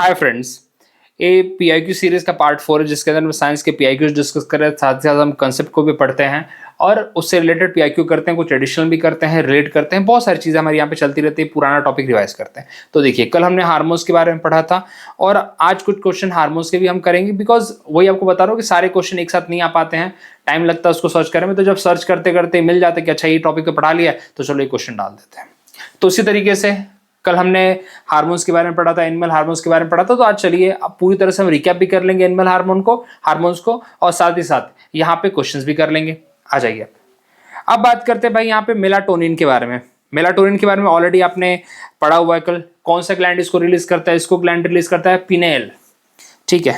Hi friends, ये PIQ series का part 4 है जिसके अंदर हम साइंस के पीआईक्यूज डिस्कस कर रहे हैं, साथ ही साथ हम कंसेप्ट को भी पढ़ते हैं और उससे रिलेटेड पीआईक्यू करते हैं, कुछ एडिशनल भी करते हैं, रिलेट करते हैं, बहुत सारी चीज़ें हमारे यहाँ पे चलती रहती है, पुराना टॉपिक रिवाइज करते हैं। तो देखिए, कल हमने हार्मोन्स के बारे में पढ़ा था और आज कुछ क्वेश्चन हार्मोन्स के भी हम करेंगे, बिकॉज वही आपको बता रहा हूँ कि सारे क्वेश्चन एक साथ नहीं आ पाते हैं, टाइम लगता है उसको सर्च करने में। तो जब सर्च करते करते मिल जाते कि अच्छा ये टॉपिक तो पढ़ा लिया है, तो चलो ये क्वेश्चन डाल देते हैं। तो इसी तरीके से कल हमने हार्मोन्स के बारे में पढ़ा था, एनिमल हार्मोन्स के बारे में पढ़ा था। तो आज चलिए अब पूरी तरह से हम रिकैप भी कर लेंगे एनिमल हार्मोन्स को और साथ ही साथ यहाँ पे क्वेश्चंस भी कर लेंगे। आ जाइए, अब बात करते हैं भाई यहाँ पे मेलाटोनिन के बारे में। मेलाटोनिन के बारे में ऑलरेडी आपने पढ़ा हुआ है कल। कौन सा ग्लैंड इसको रिलीज करता है? इसको ग्लैंड रिलीज करता है पिनेल। ठीक है,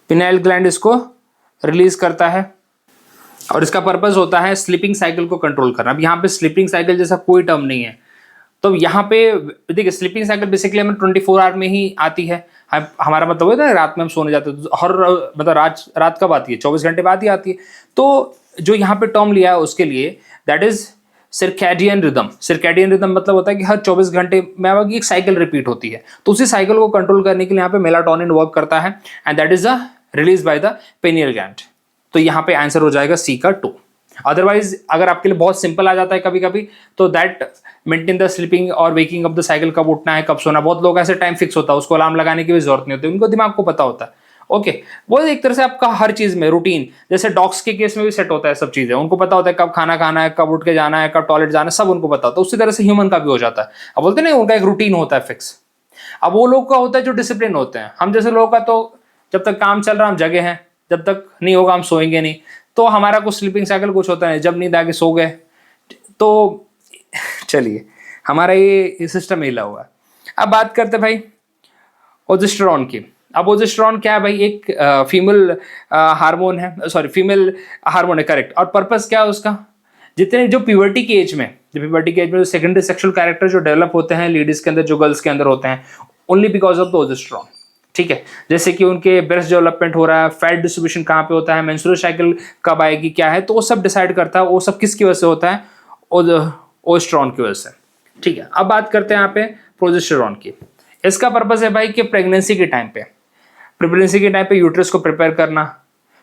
पिनेल ग्लैंड इसको रिलीज करता है और इसका पर्पस होता है स्लीपिंग साइकिल को कंट्रोल करना। अब यहाँ पे स्लीपिंग साइकिल जैसा कोई टर्म नहीं है, तो यहाँ पे देखिए स्लीपिंग साइकिल बेसिकली हमें 24 आवर में ही आती है। हमारा मतलब होता है रात में हम सोने जाते हैं, तो हर मतलब रात कब आती है? 24 घंटे बाद ही आती है। तो जो यहाँ पे टर्म लिया है उसके लिए that is circadian rhythm. Circadian rhythm मतलब होता है कि हर 24 घंटे में एक साइकिल रिपीट होती है, तो उसी साइकिल को कंट्रोल करने के लिए यहाँ पे मेलाटोनिन वर्क करता है and that is release by the पेनियल gland. तो यहाँ पे आंसर हो जाएगा सी का 2। अदरवाइज अगर आपके लिए बहुत सिंपल आ जाता है कभी कभी, तो दैट मेंटेन द स्लीपिंग और वेकिंग ऑफ द साइकिल, कब उठना है कब सोना। बहुत लोग ऐसे टाइम फिक्स होता है, उसको अलार्म लगाने की भी जरूरत नहीं होती, उनको दिमाग को पता होता है। ओके, वो एक तरह से आपका हर चीज में रूटीन, जैसे डॉग्स के केस में भी सेट होता है सब चीजें, उनको पता होता है कब खाना खाना है, कब उठ के जाना है, कब टॉयलेट जाना है, सब उनको पता होता है। उसी तरह से ह्यूमन का भी हो जाता है। अब बोलते नहीं, उनका एक रूटीन होता है फिक्स। अब वो लोग का होता है जो डिसिप्लिन होते हैं। हम जैसे लोगों का तो जब तक काम चल रहा हम जगह हैं, जब तक नहीं होगा हम सोएंगे नहीं। तो हमारा कुछ स्लीपिंग साइकिल कुछ होता है, जब नींद आके सो गए। तो चलिए, हमारा ये सिस्टम हिला हुआ है। अब बात करते हैं भाई ओजेस्टेरॉन की। अब ओजेस्टेरॉन क्या है भाई? एक फीमेल हार्मोन है, सॉरी फीमेल हार्मोन है, करेक्ट। और पर्पस क्या है उसका? जितने जो प्यूबर्टी की एज में जो सेकेंडरी सेक्सुअल कैरेक्टर जो डेवलप होते हैं लेडीज के अंदर, जो गर्ल्स के अंदर होते हैं, ओनली बिकॉज ऑफ द ओजेस्टेरॉन। ठीक है, जैसे कि उनके ब्रेस्ट डेवलपमेंट हो रहा है, फैट डिस्ट्रीब्यूशन कहाँ पे होता है, मेंस्ट्रुअल साइकिल कब आएगी, क्या है, तो वो सब डिसाइड करता है। वो सब किसकी वजह से होता है? ओजेस्टेरॉन की वजह से। ठीक है, अब बात करते हैं यहाँ पे प्रोजेस्टेरॉन की। इसका पर्पस है भाई कि प्रेगनेंसी के टाइम पे यूट्रस को प्रिपेयर करना।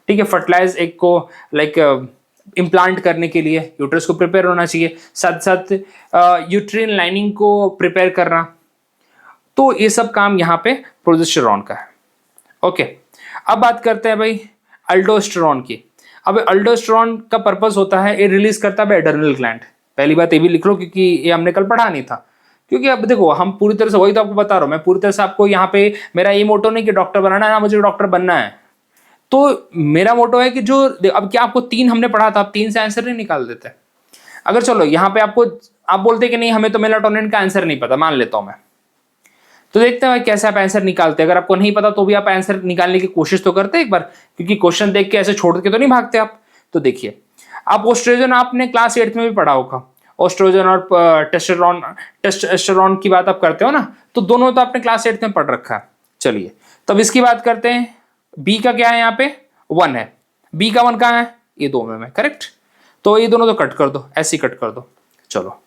ठीक है, फर्टिलाइज एग को लाइक इम्प्लांट करने के लिए यूट्रस को प्रिपेयर होना चाहिए, साथ साथ यूट्रिन लाइनिंग को प्रिपेयर करना। तो ये सब काम यहाँ पे प्रोजेस्टेरॉन का है। ओके, अब बात करते हैं भाई अल्डोस्टेरॉन की। अब अल्डोस्टेरॉन का पर्पस होता है, ये रिलीज करता है एड्रेनल ग्लैंड। पहली बात ये भी लिख लो, क्योंकि ये हमने कल पढ़ा नहीं था। क्योंकि अब देखो, हम पूरी तरह से, वही तो आपको बता रहा हूँ मैं, पूरी तरह से आपको यहाँ पे मेरा ये मोटो नहीं कि डॉक्टर बनाना है ना, मुझे डॉक्टर बनना है। तो मेरा मोटो है कि जो अब क्या आपको 3 हमने पढ़ा था, आप 3 से आंसर नहीं निकाल देते। अगर चलो यहाँ पे आप बोलते कि नहीं हमें तो मेलाटोनिन का आंसर नहीं पता, मान लेता हूं मैं, तो देखते हैं कैसे आप आंसर निकालते हैं। अगर आपको नहीं पता तो भी आप आंसर निकालने की कोशिश तो करते एक बार, क्योंकि क्वेश्चन देख के ऐसे छोड़ के तो नहीं भागते आप। तो देखिए, आप ओस्ट्रोजन आपने क्लास 8 में भी पढ़ा होगा। ओस्ट्रोजन और टेस्टोस्टेरोन की बात आप करते हो ना, तो दोनों तो आपने क्लास 8 में पढ़ रखा है। चलिए, तब इसकी बात करते हैं। बी का क्या है? यहाँ पे 1 है। बी का 1 कहाँ है? ये 2 में करेक्ट। तो ये दोनों तो कट कर दो, ऐसे ही कट कर दो। चलो,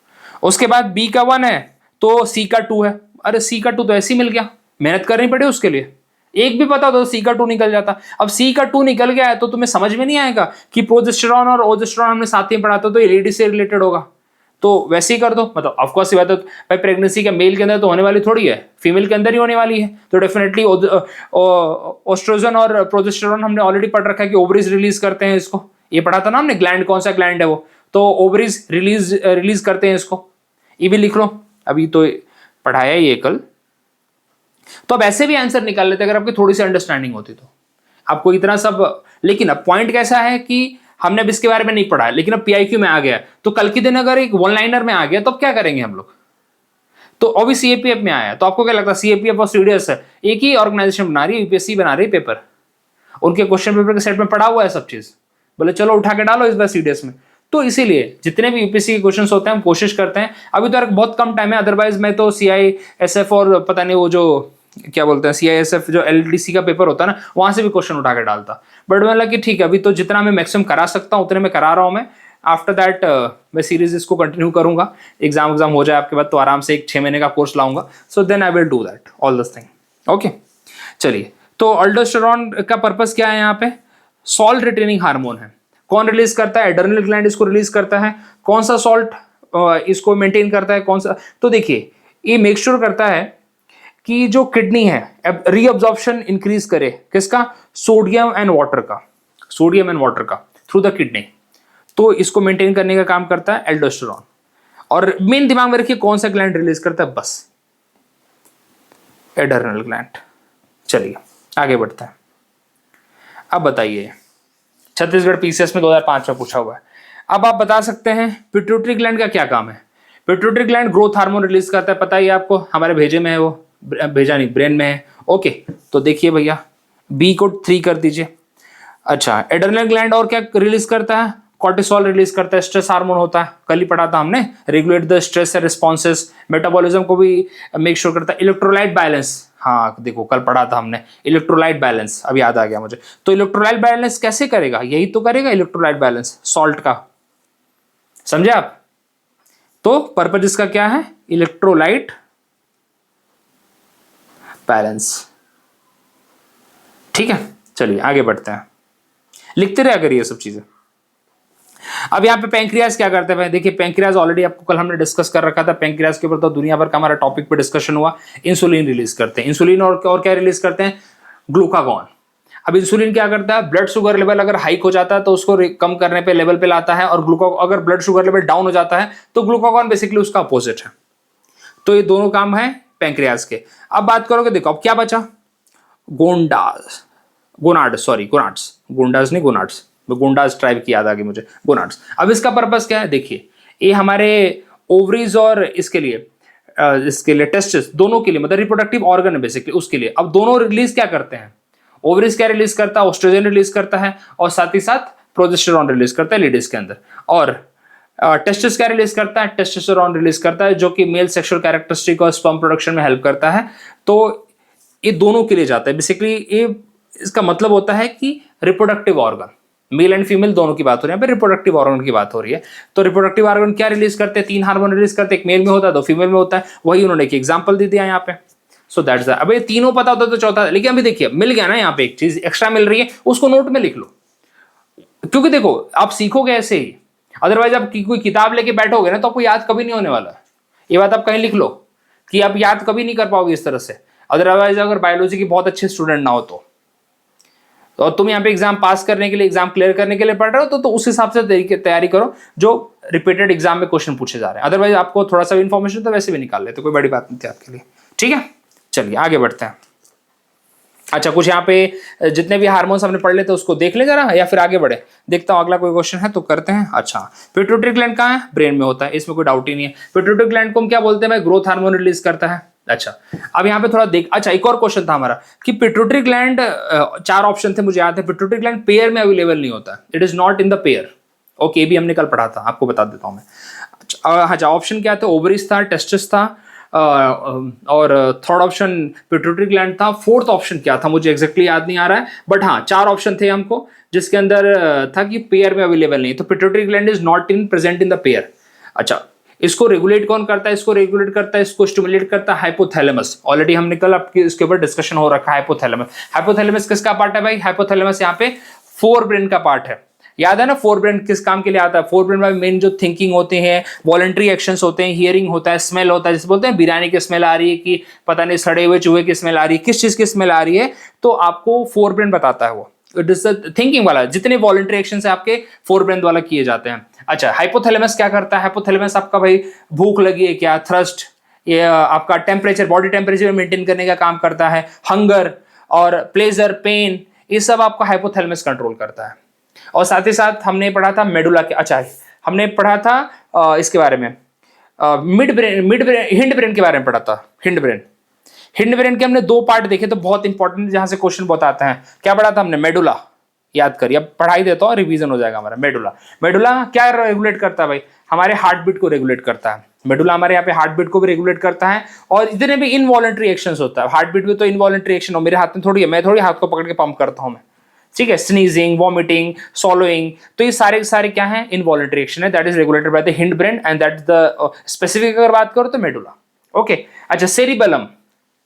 उसके बाद बी का 1 है तो सी का 2 है। अरे सी का 2 तो ऐसे ही मिल गया, मेहनत करनी पड़ी उसके लिए। एक भी पता तो सी का 2 निकल जाता। अब सी का 2 निकल गया है तो तुम्हें समझ में नहीं आएगा कि प्रोजेस्टेरॉन और ओजेस्टेरॉन हमने साथ ही पढ़ा था, तो ये लेडी से रिलेटेड होगा, तो वैसे ही कर दो। मतलब ऑफकोर्स ये बात है भाई, प्रेगनेंसी का मेल के अंदर तो होने वाली थोड़ी है, फीमेल के अंदर ही होने वाली है। तो डेफिनेटली ओस्ट्रोजन और प्रोजेस्टेरॉन हमने ऑलरेडी पढ़ रखा है कि ओवरीज रिलीज करते हैं इसको। ये पढ़ा था ना हमने, ग्लैंड कौन सा ग्लैंड है वो, तो ओवरीज रिलीज करते हैं इसको। ये भी लिख लो, अभी तो पढ़ाया ये कल। तो अब ऐसे भी आंसर निकाल लेते अगर आपकी थोड़ी सी अंडरस्टैंडिंग होती तो। आपको इतना सब, लेकिन अब पॉइंट कैसा है कि हमने अब इसके बारे में नहीं पढ़ा है, लेकिन अब पीआईक्यू में आ गया, तो कल के दिन अगर एक 1 लाइनर में आ गया तो अब क्या करेंगे हम लोग? तो अभी सीएपीएफ में आया, तो आपको क्या लगता है? सीएपीएफ और सीडीएस है, एक ही ऑर्गेनाइजेशन बना रही है, यूपीएससी बना रही है पेपर, उनके क्वेश्चन पेपर के सेट में पढ़ा हुआ है सब चीज। बोले चलो उठा के डालो इस बार सीडीएस में। तो इसीलिए जितने भी यूपीएससी के क्वेश्चंस होते हैं हम कोशिश करते हैं। अभी तो बहुत कम टाइम है, अदरवाइज मैं तो सीआईएसएफ और पता नहीं वो जो क्या बोलते हैं सीआईएसएफ जो एलडीसी का पेपर होता है ना, वहां से भी क्वेश्चन उठा के डालता। बट मैं लगा कि ठीक है, अभी तो जितना मैं मैक्सिमम करा सकता हूँ उतने मैं करा रहा हूँ मैं। आफ्टर दैट मैं सीरीज इसको कंटिन्यू करूंगा। एग्जाम हो जाए आपके बाद तो आराम से एक 6 महीने का कोर्स लाऊंगा। So then I will do that all this thing. Okay, चलिए, तो अल्डोस्टेरॉन का पर्पस क्या है यहाँ पे? सॉल्ट रिटेनिंग हार्मोन है। कौन रिलीज करता है? एड्रेनल ग्लैंड इसको रिलीज करता है। कौन सा सॉल्ट इसको मेंटेन करता है? कौन सा? तो देखिए, ये मेक श्योर करता है कि जो किडनी है रीअब्जॉर्प्शन इंक्रीज करे, किसका? सोडियम एंड वाटर का, सोडियम एंड वाटर का थ्रू द किडनी। तो इसको मेंटेन करने का काम करता है एल्डोस्टेरॉन। और मेन दिमाग में रखिए कौन सा ग्लैंड रिलीज करता है? बस एड्रेनल ग्लैंड। चलिए आगे बढ़ते हैं। अब बताइए, छत्तीसगढ़ पीसीएस में 2005 में पूछा हुआ है। अब आप बता सकते हैं पिट्यूटरी ग्लैंड का क्या काम है? Pituitary gland growth hormone release करता है, पता ही आपको, हमारे भेजे में है वो, भेजा नहीं, ब्रेन में है। ओके, तो देखिए भैया, बी को 3 कर दीजिए। अच्छा, एड्रेनल ग्लैंड और क्या रिलीज करता है? कॉर्टिसोल रिलीज करता है, स्ट्रेस हार्मोन होता है, कल ही पढ़ा था हमने, regulate the stress responses, metabolism को भी मेक श्योर करता है, इलेक्ट्रोलाइट बैलेंस, हाँ देखो कल पढ़ा था हमने इलेक्ट्रोलाइट बैलेंस, अब याद आ गया मुझे। तो इलेक्ट्रोलाइट बैलेंस कैसे करेगा? यही तो करेगा इलेक्ट्रोलाइट बैलेंस, सॉल्ट का, समझे आप? तो पर्पज इसका क्या है? Electrolyte balance. ठीक है, चलिए आगे बढ़ते हैं, लिखते रहा करिए सब चीजें। अब यहाँ पे पैंक्रियाज क्या करते हैं? देखिए, पैंक्रियाज ऑलरेडी आपको कल हमने डिस्कस कर रखा था, पैंक्रियाज के ऊपर तो दुनिया भर का हमारा टॉपिक पे डिस्कशन हुआ। इंसुलिन रिलीज करते हैं, इंसुलिन और क्या रिलीज करते हैं? ग्लूकागॉन। अब इंसुलिन क्या करता है? ब्लड शुगर लेवल अगर हाइक हो जाता है तो उसको कम करने पे लेवल पे लाता है, और अगर ब्लड शुगर लेवल डाउन हो जाता है तो ग्लूकागॉन बेसिकली उसका अपोजिट है। तो ये दोनों काम है पैंक्रियाज के। अब बात करोगे, देखो अब क्या बचा? गोनाड्स, गोनाड्स नहीं, गोनाड्स ट्राइब की याद आ गई मुझे, गोनाड्स। अब इसका पर्पस क्या है? देखिए, ये हमारे ओवरीज और इसके लिए टेस्टिस, दोनों के लिए, मतलब रिप्रोडक्टिव ऑर्गन है बेसिकली, उसके लिए। अब दोनों रिलीज क्या करते हैं? ओवरीज क्या रिलीज करता है? ऑस्ट्रोजन रिलीज करता है, और साथ ही साथ प्रोजेस्टेरॉन रिलीज करता है लेडीज के अंदर। और टेस्टिस क्या रिलीज करता है? टेस्टोस्टेरोन रिलीज करता है, जो कि मेल सेक्सुअल कैरेक्टरिस्टिक और स्पर्म प्रोडक्शन में हेल्प करता है। तो ये दोनों के लिए जाता है बेसिकली। ये इसका मतलब होता है कि reproductive organ, male and female दोनों की बात हो रही है, रिप्रोडक्टिव ऑर्गन की बात हो रही है। तो रिप्रोडक्टिव ऑर्गन क्या रिलीज करते हैं? 3 हार्मोन रिलीज करते हैं, एक मेल में होता है, 2 फीमेल में होता है। वही उन्होंने एक एग्जांपल दे दिया यहाँ पे। So that's that. अब ये तीनों पता होता तो चौथा, लेकिन अभी देखिए मिल गया ना, यहाँ पे एक चीज एक्स्ट्रा मिल रही है, उसको नोट में लिख लो, क्योंकि देखो आप सीखोगे ऐसे ही, अदरवाइज आप कोई किताब लेके बैठोगे ना तो आपको याद कभी नहीं होने वाला। ये बात आप कहीं लिख लो कि आप याद कभी नहीं कर पाओगे इस तरह से, अदरवाइज अगर बायोलॉजी की बहुत अच्छे स्टूडेंट ना हो तो तुम यहाँ पे एग्जाम पास करने के लिए, एग्जाम क्लियर करने के लिए पढ़ रहे हो तो उस हिसाब से तैयारी करो जो रिपीटेड एग्जाम में क्वेश्चन पूछे जा रहे हैं। अदरवाइज आपको थोड़ा सा इन्फॉर्मेशन तो वैसे भी निकाल लेते, कोई बड़ी बात नहीं थी आपके लिए। ठीक है, चलिए आगे बढ़ते हैं। अच्छा, कुछ यहाँ पे जितने भी हार्मोन्स हमने पढ़ लेते उसको देख ले जरा, या फिर आगे बढ़े? देखता हूँ अगला कोई क्वेश्चन है तो करते हैं। अच्छा, पिट्यूटरी ग्लैंड कहाँ है? ब्रेन में होता है, इसमें कोई डाउट ही नहीं है। पिट्यूटरी ग्लैंड को हम क्या बोलते हैं भाई? ग्रोथ हार्मोन रिलीज करता है। अच्छा, अब यहाँ पे थोड़ा देख, अच्छा एक और क्वेश्चन था हमारा कि पिट्यूटरी ग्लैंड, 4 ऑप्शन थे मुझे याद है, पिट्यूटरी ग्लैंड पेयर में अवेलेबल नहीं होता, it is not in the pair. Okay, भी हमने कल पढ़ा था, आपको बता देता हूँ मैं। अच्छा, ऑप्शन क्या थे? ओवरीज था, टेस्टिस था, और थर्ड ऑप्शन पिट्यूटरी ग्लैंड था। फोर्थ ऑप्शन क्या था मुझे एग्जैक्टली याद नहीं आ रहा है, बट हाँ 4 ऑप्शन थे हमको, जिसके अंदर था कि पेयर में अवेलेबल नहीं, तो pituitary gland is not in present in the pair. अच्छा, इसको रेगुलेट कौन करता है? इसको रेगुलेट करता है, इसको स्टिमुलेट करता है हाइपोथैलेमस। ऑलरेडी हमने कल आपके इसके ऊपर डिस्कशन हो रखा है। हाइपोथैलेमस किसका पार्ट है भाई? हाइपोथैलेमस यहाँ पे फोर ब्रेन का पार्ट है। याद है ना, फोर ब्रेन किस काम के लिए आता है? फोर ब्रेन में मेन जो थिंकिंग होते हैं, वॉलंटरी एक्शंस होते हैं, हियरिंग होता है, स्मेल होता है, जैसे बोलते हैं बिरयानी की स्मेल आ रही है कि पता नहीं सड़े हुए चूहे की स्मेल आ रही है, किस चीज की स्मेल आ रही है, तो आपको फोर ब्रेन बताता है वो। थिंकिंग वाला जितने वॉलंटरी एक्शन है आपके फोर ब्रेन वाला किए जाते हैं। अच्छा, हाइपोथैलेमस क्या करता है? हाइपोथैलेमस आपका भाई भूख लगी है क्या, थ्रस्ट, ये आपका टेम्परेचर, बॉडी टेम्परेचर मेंटेन करने का काम करता है, हंगर और प्लेजर, पेन, ये सब आपका हाइपोथैलेमस कंट्रोल करता है। और साथ ही साथ हमने पढ़ा था मेडुला के, अच्छा हमने पढ़ा था इसके बारे में, हिंड ब्रेन के बारे में पढ़ा था। हिंड ब्रेन के हमने 2 पार्ट देखे, तो बहुत इंपॉर्टेंट जहां से क्वेश्चन बहुत आते हैं। क्या पढ़ा था हमने? मेडुला, याद करिए, अब पढ़ाई देता हूँ, रिवीजन हो जाएगा हमारा। मेडुला क्या रेगुलेट करता है भाई? हमारे हार्ट बीट को रेगुलेट करता है। मेडुला हमारे यहाँ पे हार्ट बीट को भी रेगुलेट करता है, और जितने भी इनवॉलंटरी एक्शंस होता है, हार्ट बीट में तो इनवॉलंटरी एक्शन हो, मेरे हाथ में थोड़ी है, मैं थोड़ी हाथ को पकड़ के पंप करता हूँ मैं, ठीक है, स्नीजिंग, वॉमिटिंग, सॉलोइंग, तो ये सारे क्या है? इनवॉलंटरी एक्शन है, that is regulated by the hind brain and that the specific अगर बात करो तो मेडुला। ओके, अच्छा सेरिबेलम,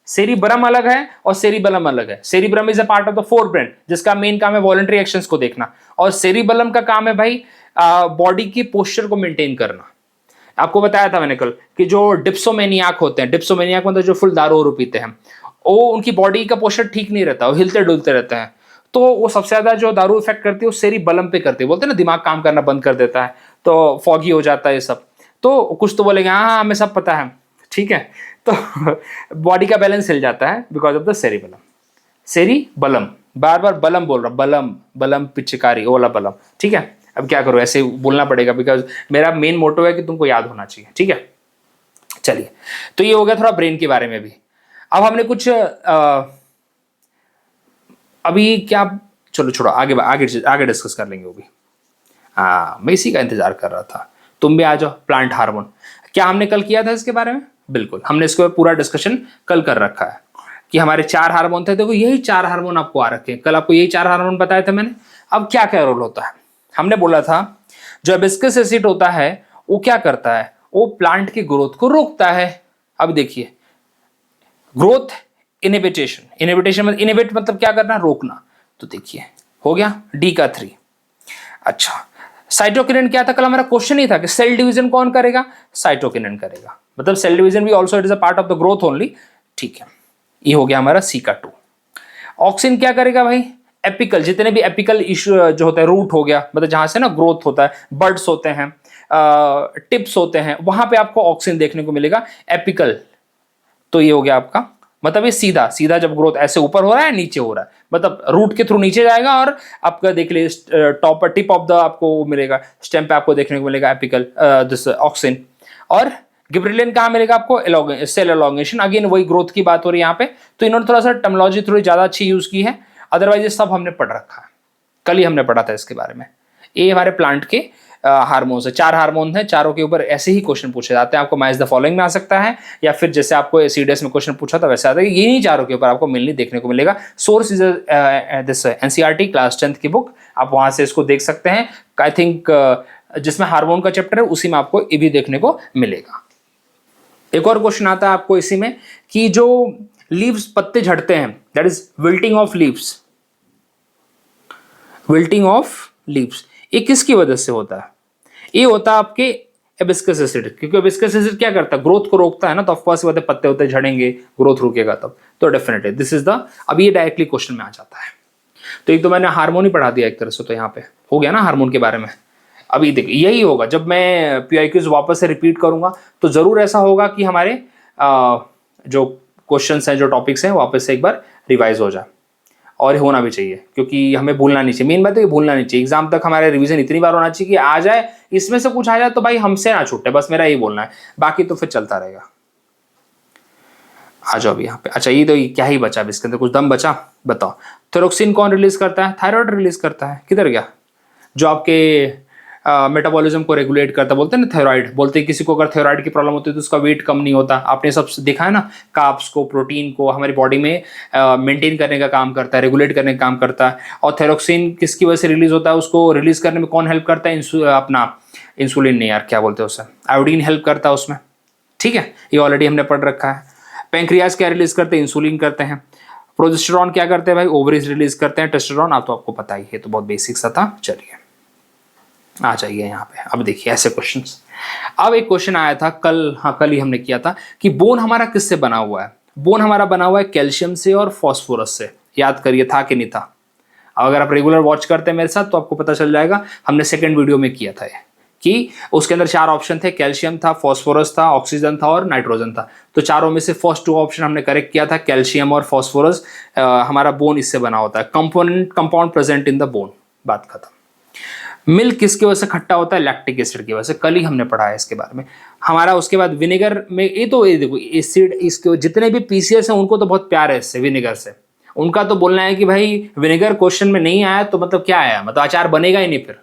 सेरिबरम अलग है और सेरिबलम अलग है। Cerebrum is a part of the fore brain जिसका मेन काम है वॉलंटरी एक्शंस को देखना, और सेरिबलम का काम है भाई बॉडी की पोस्चर को मेंटेन करना। आपको बताया था मैंने कल कि जो डिप्सोमेनियाक होते हैं, डिप्सोमेनियाक मतलब जो फुल दारू वारू पीते हैं, वो उनकी बॉडी का पोस्चर ठीक नहीं रहता, वो हिलते डुलते रहते हैं। तो वो सबसे ज्यादा जो दारू इफेक्ट करती है वो सेरिबलम पे करती है। बोलते हैं ना दिमाग काम करना बंद कर देता है, तो फॉगी हो जाता है ये सब। तो कुछ तो बोलेंगे हाँ हाँ हमें सब पता है, ठीक है। तो बॉडी का बैलेंस हिल जाता है because of the cerebellum. Cerebellum, बार बार बलम बोल रहा, बलम बलम पिचकारी ओला बलम, ठीक है। अब क्या करूं, ऐसे बोलना पड़ेगा बिकॉज मेरा मेन मोटो है कि तुमको याद होना चाहिए, ठीक है। चलिए, तो ये हो गया थोड़ा ब्रेन के बारे में भी। अब हमने कुछ अभी क्या, चलो छोड़ो, आगे आगे आगे डिस्कस कर लेंगे वो भी। मैं इसी का इंतजार कर रहा था, तुम भी आ जाओ। प्लांट हार्मोन क्या हमने कल किया था इसके बारे में? बिल्कुल, हमने इसको पूरा डिस्कशन कल कर रखा है कि हमारे 4 हार्मोन थे। देखो यही 4 हार्मोन आपको आ रखे हैं, कल आपको यही 4 हार्मोन बताए थे मैंने। अब क्या क्या रोल होता है, हमने बोला था जो हिबिस्कस एसिड होता है वो क्या करता है, वो प्लांट की ग्रोथ को रोकता है। अब देखिए, ग्रोथ इनहिबिटेशन, इनहिबिटेशन मतलब इनहिबिट मतलब क्या करना, रोकना। तो देखिए हो गया डी का 3। अच्छा, साइटोकिनिन क्या था, कल हमारा क्वेश्चन ही था कि सेल डिवीजन कौन करेगा, साइटोकिनिन करेगा, मतलब सेल डिवीजन भी also it is a part of the growth only, ठीक है। ये हो गया हमारा सी का 2। ऑक्सिन क्या करेगा भाई, एपिकल, जितने भी एपिकल इश्यू जो होता है, रूट हो गया मतलब जहां से ना ग्रोथ होता है, बर्ड्स होते हैं, टिप्स होते हैं, वहां पे आपको ऑक्सिन देखने को मिलेगा, एपिकल। तो ये हो गया आपका, मतलब ये सीधा सीधा जब ग्रोथ ऐसे ऊपर हो रहा है नीचे हो रहा है, मतलब रूट के थ्रू नीचे जाएगा और आपका देख लीजिए टॉप टिप ऑफ द आपको मिलेगा, स्टेम पे आपको देखने को मिलेगा एपिकल दिस ऑक्सिन। और गिबरेलिन कहाँ मिलेगा आपको, सेल एलोंगेशन, अगेन वही ग्रोथ की बात हो रही है यहाँ पे। तो इन्होंने थोड़ा सा टर्मिनोलॉजी थोड़ी ज्यादा अच्छी यूज की है, अदरवाइज ये सब हमने पढ़ रखा है, कल ही हमने पढ़ा था इसके बारे में। ये हमारे प्लांट के हार्मोन्स है, 4 हार्मोन है, चारों के ऊपर ऐसे ही क्वेश्चन पूछे जाते हैं। आपको मैच द फॉलोइंग में आ सकता है, या फिर जैसे आपको सीडीएस में क्वेश्चन पूछा था वैसे आता है। यही चारों के ऊपर आपको मेनली देखने को मिलेगा। Source is this NCERT class 10th की बुक, आप वहां से इसको देख सकते हैं। आई थिंक जिसमें हार्मोन का चैप्टर है उसी में आपको ये भी देखने को मिलेगा। एक और क्वेश्चन आता है आपको इसी में कि जो लीव्स, पत्ते झड़ते हैं, that is wilting of leaves, wilting of leaves, ये किसकी वजह से होता है? ये होता है आपके हिबिस्कस एसिड, क्योंकि हिबिस्कस एसिड क्या करता है, ग्रोथ को रोकता है ना, तो ऑफ कोर्स बात है पत्ते होते झड़ेंगे, ग्रोथ रुकेगा तब। तो डेफिनेटली दिस इज द, अब ये डायरेक्टली क्वेश्चन में आ जाता है। तो एक तो मैंने हार्मोन ही पढ़ा दिया एक तरह से, तो यहाँ पे हो गया ना हार्मोन के बारे में। अभी देखिए यही होगा जब मैं पीआईक्यूज वापस से रिपीट करूंगा तो जरूर ऐसा होगा कि हमारे जो क्वेश्चंस हैं, जो टॉपिक्स हैं, वापस से एक बार रिवाइज हो जाए, और होना भी चाहिए क्योंकि हमें भूलना नहीं चाहिए। मेन बात है कि भूलना नहीं चाहिए, एग्जाम तक हमारे रिवीजन इतनी बार होना चाहिए कि आ जाए, इसमें से कुछ आ जाए तो भाई हमसे ना छूटे, बस मेरा यही बोलना है, बाकी तो फिर चलता रहेगा। आ जाओ अभी यहाँ पे। अच्छा, ये तो क्या ही बचा, इसके अंदर कुछ दम बचा, बताओ। थायरोक्सिन कौन रिलीज करता है? थायराइड रिलीज करता है। किधर गया? जो आपके मेटाबॉलिज्म को रेगुलेट करता, बोलते हैं ना थायराइड, बोलते हैं किसी को अगर थायराइड की प्रॉब्लम होती है तो उसका वेट कम नहीं होता। आपने सब देखा है ना, कार्ब्स को, प्रोटीन को हमारी बॉडी में मेंटेन करने का काम करता है, रेगुलेट करने का काम करता है। और थायरोक्सिन किसकी वजह से रिलीज होता है? उसको रिलीज करने में कौन हेल्प करता है? अपना इंसुलिन नहीं यार, क्या बोलते हैं उसे, आयोडीन हेल्प करता है उसमें, ठीक है। ये ऑलरेडी हमने पढ़ रखा है। पैंक्रियाज क्या रिलीज करते हैं? इंसुलिन करते हैं। प्रोजेस्टेरॉन क्या करते हैं भाई? ओवरीज रिलीज करते हैं। टेस्टोस्टेरॉन आप तो आपको पता ही है, तो बहुत बेसिक सा था। चलिए आ जाइए यहाँ पे। अब देखिए ऐसे क्वेश्चंस। अब एक क्वेश्चन आया था कल, हाँ कल ही हमने किया था कि बोन हमारा किससे बना हुआ है? बोन हमारा बना हुआ है कैल्शियम से और फॉस्फोरस से। याद करिए था कि नहीं था? अब अगर आप रेगुलर वॉच करते हैं मेरे साथ तो आपको पता चल जाएगा, हमने सेकंड वीडियो में किया था ये, कि उसके अंदर 4 ऑप्शन थे, कैल्शियम था, फॉस्फोरस था, ऑक्सीजन था और नाइट्रोजन था। तो चारों में से फर्स्ट 2 ऑप्शन हमने करेक्ट किया था, कैल्शियम और फॉस्फोरस। हमारा बोन इससे बना होता है, compound present in the bone, बात खत्म। मिल्क किसकी वजह से खट्टा होता है? लैक्टिक एसिड की वजह से, कल ही हमने पढ़ा है इसके बारे में हमारा। उसके बाद विनेगर में, ये तो ये देखो एसिड, इसके जितने भी पीसीएस हैं उनको तो बहुत प्यार है इससे, विनेगर से। उनका तो बोलना है कि भाई विनेगर क्वेश्चन में नहीं आया तो मतलब क्या आया, मतलब अचार बनेगा ही नहीं फिर।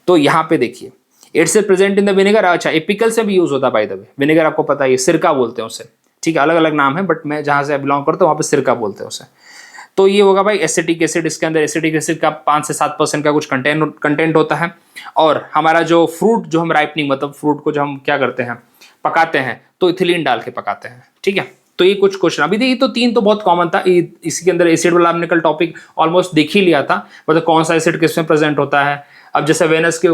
तो यहाँ पे देखिए, it's present in the vinegar. अच्छा, एपिकल से भी यूज होता है बाय द वे, विनेगर आपको पता है, सिरका बोलते हैं उसे, ठीक है, अलग अलग नाम है, बट मैं जहां से बिलोंग करता हूँ वहां पे सिरका बोलते हैं उसे। तो ये होगा भाई एसिटिक एसिड, इसके अंदर एसिटिक एसिड का 5 से 7% का कुछ कंटेंट होता है। और हमारा जो फ्रूट, जो हम राइपनिंग, मतलब फ्रूट को जो हम क्या करते हैं, पकाते हैं, तो इथिलीन डाल के पकाते हैं, ठीक है। तो ये कुछ क्वेश्चन अभी देखिए, तो 3 तो बहुत कॉमन था। इसी के अंदर एसिड वाला हमने कल टॉपिक ऑलमोस्ट देख ही लिया था, मतलब कौन सा एसिड किस में प्रेजेंट होता है। अब जैसे वीनस के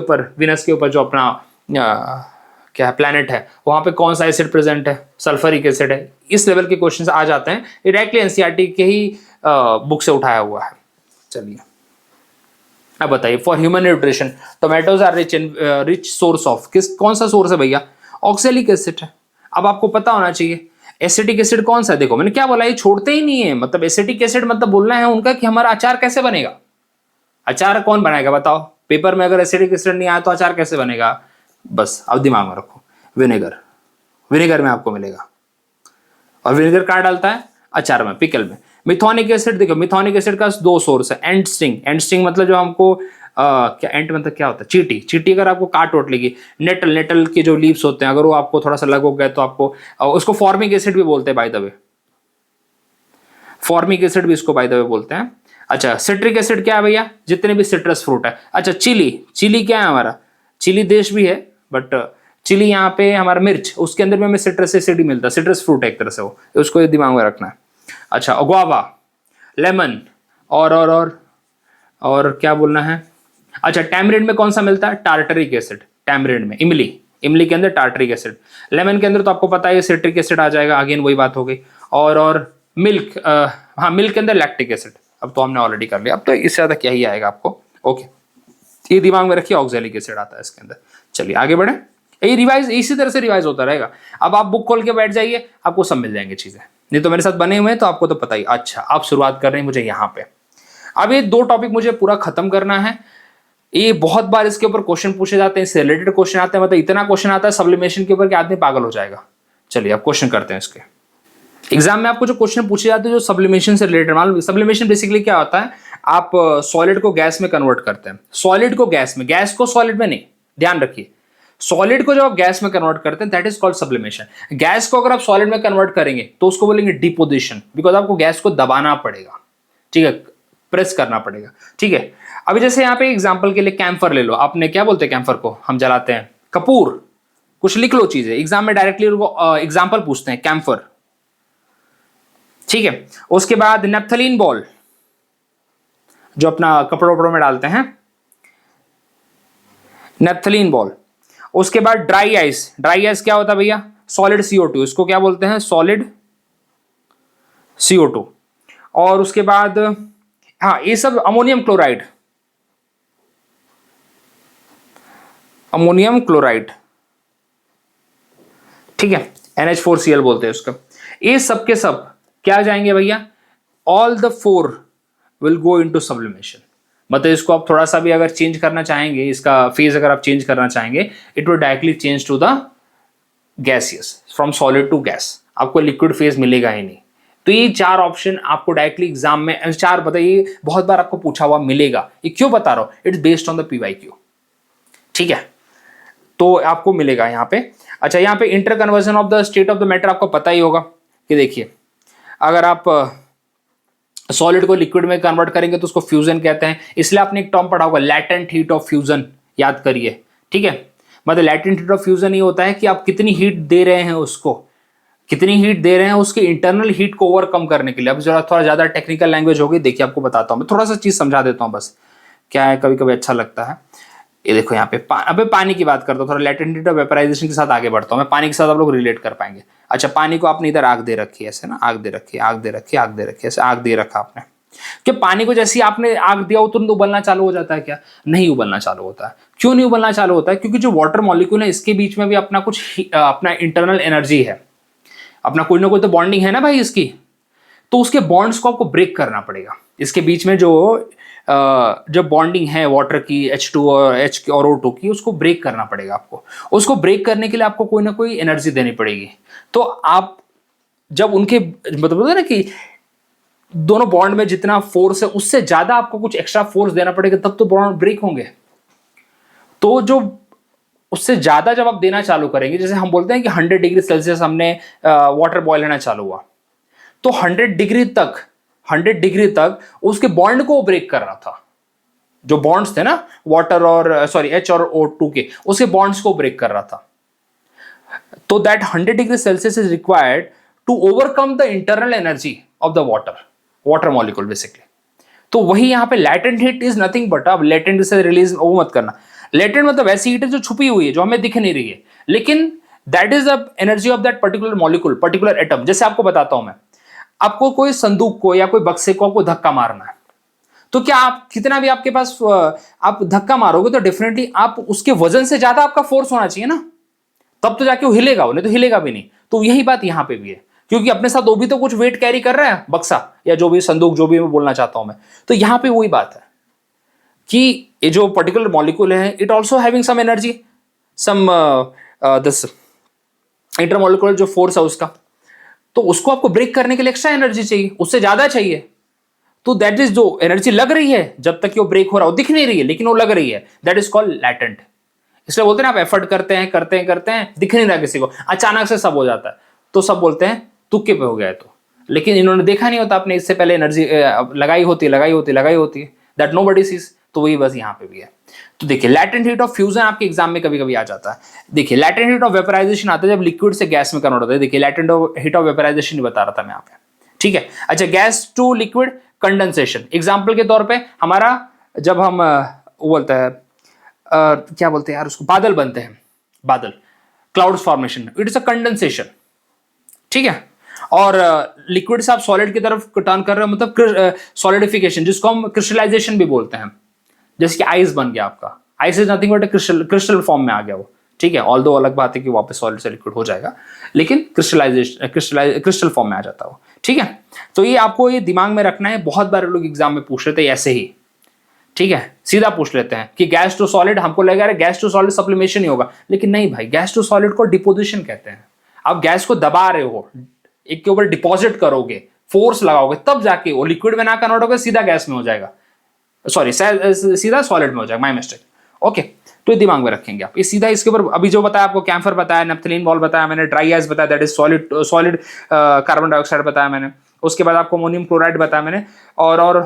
ऊपर जो अपना क्या है प्लैनेट है, वहां पे कौन सा एसिड प्रेजेंट है, सल्फरिक एसिड है। इस लेवल के क्वेश्चन आ जाते हैं, ये डायरेक्टली एनसीईआरटी के ही बुक से उठाया हुआ है। चलिए अब बताइए, for human nutrition tomatoes are rich source of, कौन सा सोर्स है भैया, ऑक्सैलिक एसिड है। अब आपको पता होना चाहिए एसिटिक एसिड कौन सा है। देखो मैंने क्या बोला, ये छोड़ते ही नहीं है, मतलब एसिटिक एसिड मतलब बोलना है उनका कि हमारा अचार कैसे बनेगा। अचार कौन बनाएगा बताओ, पेपर में अगर एसिटिक एसिड नहीं आया तो अचार कैसे बनेगा। बस अब दिमाग में रखो, विनेगर में आपको मिलेगा। और विनेगर कहाँ डालता है, अचार में, पिकल में। मिथोनिक एसिड, देखो मिथोनिक एसिड का 2 सोर्स है, एंड स्टिंग मतलब जो हमको क्या एंट मतलब क्या होता है, चींटी अगर आपको काट ओट लेगी। नेटल के जो लीव्स होते हैं अगर वो आपको थोड़ा सा लग गए तो आपको उसको फॉर्मिक एसिड भी बोलते हैं by the way, formic acid भी इसको बाय द वे बोलते हैं। अच्छा सिट्रिक एसिड क्या है भैया, जितने भी सिट्रस फ्रूट है। अच्छा चिली क्या है हमारा, चिली देश भी है बट चिली यहाँ पे हमारा मिर्च, उसके अंदर में हमें सिट्रस एसिड ही मिलता है, सिट्रस फ्रूट है एक तरह से वो, उसको दिमाग में रखना है। अच्छा गुआवा, लेमन और क्या बोलना है। अच्छा टैमरिंड में कौन सा मिलता है, टार्टरिक एसिड, टैमरिंड में इमली के अंदर टार्टरिक एसिड। लेमन के अंदर तो आपको पता है सिट्रिक एसिड आ जाएगा, अगेन वही बात हो गई। और मिल्क, हाँ मिल्क के अंदर लैक्टिक एसिड, अब तो हमने ऑलरेडी कर लिया, अब तो इससे ज्यादा क्या ही आएगा आपको। ओके ये दिमाग में रखिए, ऑक्सैलिक एसिड आता है इसके अंदर। चलिए आगे बढ़े, ये रिवाइज इसी तरह से रिवाइज होता रहेगा। अब आप बुक खोल के बैठ जाइए, आपको सब मिल जाएंगे चीजें, नहीं तो मेरे साथ बने हुए हैं तो आपको तो पता ही। अच्छा आप शुरुआत कर रहे हैं मुझे यहाँ पे, अब ये 2 टॉपिक मुझे पूरा खत्म करना है। ये बहुत बार इसके ऊपर क्वेश्चन पूछे जाते हैं, इससे रिलेटेड क्वेश्चन आते हैं, मतलब इतना क्वेश्चन आता है सब्लिमेशन के ऊपर कि आदमी पागल हो जाएगा। चलिए अब क्वेश्चन करते हैं इसके। एग्जाम में आपको जो क्वेश्चन पूछे जाते हैं जो सब्लिमेशन से रिलेटेड, मान लो सब्लिमेशन बेसिकली क्या होता है, आप सॉलिड को गैस में कन्वर्ट करते हैं, सॉलिड को गैस में, गैस को सॉलिड में नहीं, ध्यान रखिए सॉलिड को जब आप गैस में कन्वर्ट करते हैं that is called sublimation. Gas को अगर आप सॉलिड में कन्वर्ट करेंगे तो उसको बोलेंगे डिपोजिशन, बिकॉज आपको गैस को दबाना पड़ेगा, ठीक है, प्रेस करना पड़ेगा, ठीक है। अभी जैसे यहाँ पे एग्जांपल के लिए कैम्फर ले लो, आपने क्या बोलते हैं कैम्फर को, हम जलाते हैं, कपूर, कुछ लिख लो चीजें, एग्जाम में डायरेक्टली एग्जाम्पल पूछते हैं कैम्फर, ठीक है। उसके बाद नेप्थलीन बॉल जो अपना कपड़ों में डालते हैं, नेप्थलीन बॉल। उसके बाद ड्राई आइस क्या होता है भैया, सॉलिड CO2, इसको क्या बोलते हैं, सॉलिड CO2। और उसके बाद हाँ ये सब अमोनियम क्लोराइड, ठीक है, NH4Cl बोलते हैं उसका। ये सब के सब क्या जाएंगे भैया, all the 4 will go into sublimation. मतलब इसको आप थोड़ा सा भी अगर चेंज करना चाहेंगे, इसका फेज अगर आप चेंज करना चाहेंगे, it will directly change to the gaseous, from solid to gas, आपको लिक्विड फेज मिलेगा ही नहीं। तो ये 4 ऑप्शन आपको डायरेक्टली एग्जाम में 4 बताइए, बहुत बार आपको पूछा हुआ मिलेगा। ये क्यों बता रहा हूं, it's based on the PYQ, ठीक है, तो आपको मिलेगा यहाँ पे। अच्छा यहाँ पे inter conversion of the state of the matter आपको पता ही होगा कि देखिए अगर आप सॉलिड को लिक्विड में कन्वर्ट करेंगे तो उसको फ्यूजन कहते हैं, इसलिए आपने एक टर्म पढ़ा होगा लैटेंट हीट ऑफ फ्यूजन, याद करिए, ठीक है। मतलब लैटेंट हीट ऑफ फ्यूजन ये होता है कि आप कितनी हीट दे रहे हैं उसको, उसके इंटरनल हीट को ओवरकम करने के लिए। अब जरा थोड़ा ज्यादा टेक्निकल लैंग्वेज होगी, देखिए आपको बताता हूं मैं, थोड़ा सा चीज समझा देता हूं बस, क्या है कभी कभी अच्छा लगता है। ये देखो यहाँ पे अबे पानी की बात करता हूँ, थोड़ा लैटेंट हीट ऑफ वेपराइजेशन के साथ आगे बढ़ता हूँ मैं, पानी के साथ आप लोग रिलेट कर पाएंगे। अच्छा पानी को आपने इधर आग दे रखी है ऐसे ना, आग दे रखी है ऐसे, आग दे रखा आपने, कि पानी को जैसे आपने आग दिया वो तुरंत उबलना चालू हो जाता है क्या, नहीं उबलना चालू होता है। क्यों नहीं उबलना चालू होता है, क्योंकि जो वाटर मॉलिक्यूल है इसके बीच में भी अपना कुछ अपना इंटरनल एनर्जी है, अपना कोई ना कोई तो बॉन्डिंग है ना भाई इसकी, तो उसके बॉन्ड्स को आपको ब्रेक करना पड़ेगा। इसके बीच में जो बॉन्डिंग है वाटर की H2 और H और O2 की, उसको ब्रेक करना पड़ेगा आपको। उसको ब्रेक करने के लिए आपको कोई ना कोई एनर्जी देनी पड़ेगी। तो आप जब उनके मतलब ना कि दोनों बॉन्ड में जितना फोर्स है उससे ज्यादा आपको कुछ एक्स्ट्रा फोर्स देना पड़ेगा, तब तो बॉन्ड ब्रेक होंगे। तो जो उससे ज्यादा जब आप देना चालू करेंगे, जैसे हम बोलते हैं कि 100 डिग्री सेल्सियस हमने वाटर बॉयल होना चालू हुआ, तो 100 डिग्री तक उसके बॉन्ड को ब्रेक कर रहा था। जो बॉन्ड्स थे ना वाटर और H और O2 के, उसके बॉन्ड्स को ब्रेक कर रहा था। तो that 100 degree Celsius is required to overcome the internal energy of the water molecule basically. तो वही यहाँ पे latent heat is nothing but, अब लैटेंट से रिलीज वो मत करना, लैटेंट मतलब वैसी हीट है जो छुपी हुई है, जो हमें दिख नहीं रही है, लेकिन that is the energy of that particular molecule, particular atom. जैसे आपको बताता हूं मैं, आपको कोई संदूक को या कोई बक्से को आपको धक्का मारना है, तो क्या आप कितना भी आपके पास आप धक्का मारोगे तो डेफिनेटली आप उसके वजन से ज्यादा आपका फोर्स होना चाहिए ना, तब तो जाके वो हिलेगा, नहीं तो हिलेगा भी नहीं। तो यही बात यहां पे भी है, क्योंकि अपने साथ वो भी तो कुछ वेट कैरी कर रहा है, बक्सा या जो भी संदूक, जो भी मैं बोलना चाहता हूं मैं। तो यहां पे वही बात है कि ये जो पर्टिकुलर मॉलिक्यूल है, it also having some energy, some this intermolecular जो फोर्स है उसका, तो उसको आपको ब्रेक करने के लिए एक्स्ट्रा एनर्जी चाहिए, उससे ज्यादा चाहिए। तो दैट इज जो एनर्जी लग रही है जब तक कि वो ब्रेक हो रहा हो, दिख नहीं रही है लेकिन वो लग रही है, दैट इज कॉल्ड लैटेंट। इसलिए बोलते हैं ना, आप एफर्ट करते हैं करते हैं करते हैं, दिख नहीं रहा किसी को, अचानक से सब हो जाता है, तो सब बोलते हैं तुक्के पे हो गया है। तो लेकिन इन्होंने देखा नहीं होता, आपने इससे पहले एनर्जी लगाई होती है, दैट नोबडी सीज। तो वही बस यहाँ पे भी है। तो देखिए लैटेंट हीट ऑफ फ्यूजन आपके एग्जाम में कभी कभी आ जाता है। देखिए लैटेंट हीट ऑफ वेपराइजेशन आता है जब लिक्विड से गैस में कन्वर्ट होता है। देखिए लैटेंट हीट ऑफ वेपराइजेशन बता रहा था मैं यहाँ पे, ठीक है। अच्छा, gas to liquid condensation, example के तौर पे हमारा जब हम वो बोलता है क्या बोलते हैं यार उसको, बादल बनते हैं, बादल, clouds formation, it is a condensation, ठीक है। और लिक्विड से आप सॉलिड की तरफ टर्न कर रहे हो, मतलब सॉलिडिफिकेशन, जिसको हम क्रिस्टलाइजेशन भी बोलते हैं। जैसे कि आइस बन गया आपका, ice is nothing but crystal form में आ गया वो, ठीक है। ऑल्दो अलग बात है कि वापस सॉलिड से लिक्विड हो जाएगा, लेकिन क्रिस्टल फॉर्म में आ जाता हो, ठीक है। तो ये आपको ये दिमाग में रखना है, बहुत बार लोग एग्जाम में पूछ लेते हैं ऐसे ही, ठीक है, सीधा पूछ लेते हैं कि गैस टू सॉलिड, हमको लगा गैस टू सॉलिड सप्लिमेशन ही होगा, लेकिन नहीं भाई, गैस टू सॉलिड को डिपोजिशन कहते हैं। आप गैस को दबा रहे हो, एक के ऊपर डिपॉजिट करोगे, फोर्स लगाओगे, तब जाके वो लिक्विड में ना कन्वर्ट होगा, सीधा गैस में हो जाएगा, सॉरी सीधा सॉलिड में हो जाएगा, माय मिस्टेक, ओके। तो ये दिमाग में रखेंगे आप, ये सीधा इसके ऊपर अभी जो बताया आपको, कैम्फर बताया, नेफ्थलीन बॉल बताया मैंने, ड्राई आइस बताया, that is solid carbon dioxide बताया मैंने, उसके बाद आपको अमोनियम क्लोराइड बताया मैंने, और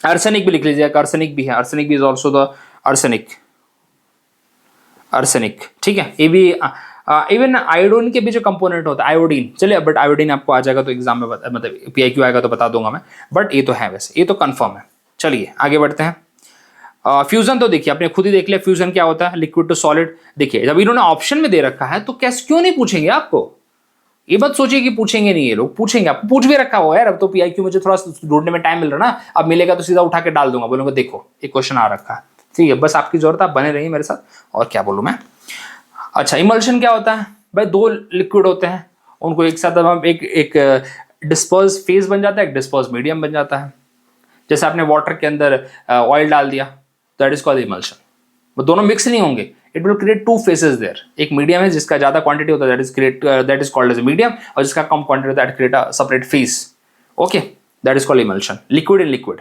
आर्सेनिक भी लिख लीजिएगा, आर्सेनिक भी है, आर्सेनिक भी इज ऑल्सो द आर्सेनिक, ठीक है। ये भी इवन आयोडीन के भी जो कंपोनेंट होता है, आयोडीन, चलिए, बट आयोडीन आपको आ जाएगा तो एग्जाम में मतलब PIQ आएगा तो बता दूंगा मैं, बट ये तो है, वैसे ये तो कंफर्म है। चलिए आगे बढ़ते हैं। फ्यूजन तो देखिए आपने खुद ही देख लिया, फ्यूजन क्या होता है, लिक्विड टू सॉलिड। देखिए जब इन्होंने ऑप्शन में दे रखा है तो कैसे, क्यों नहीं पूछेंगे आपको, ये बात सोचिए कि पूछेंगे नहीं, ये लोग पूछेंगे, आपको पूछ भी रखा हुआ है यार। अब तो PIQ मुझे थोड़ा ढूंढने में टाइम मिल रहा ना, अब मिलेगा तो सीधा उठा के डाल दूंगा, बोलूंगा देखो एक क्वेश्चन आ रखा है, ठीक है, बस आपकी जरूरत, आप बने रहिए मेरे साथ, और क्या बोलूं मैं। अच्छा, इमल्शन क्या होता है भाई, दो लिक्विड होते हैं, उनको एक साथ हम एक डिस्पर्स फेज बन जाता है, एक डिस्पर्स मीडियम बन जाता है। जैसे आपने वाटर के अंदर ऑयल डाल दिया, दैट इज कॉल्ड इमल्शन। वो दोनों मिक्स नहीं होंगे, it will create two phases there, एक मीडियम है जिसका ज्यादा क्वांटिटी होता है, that is called as medium, और जिसका कम क्वांटिटी होता है that create a separate phase, okay, that is called emulsion, liquid in liquid.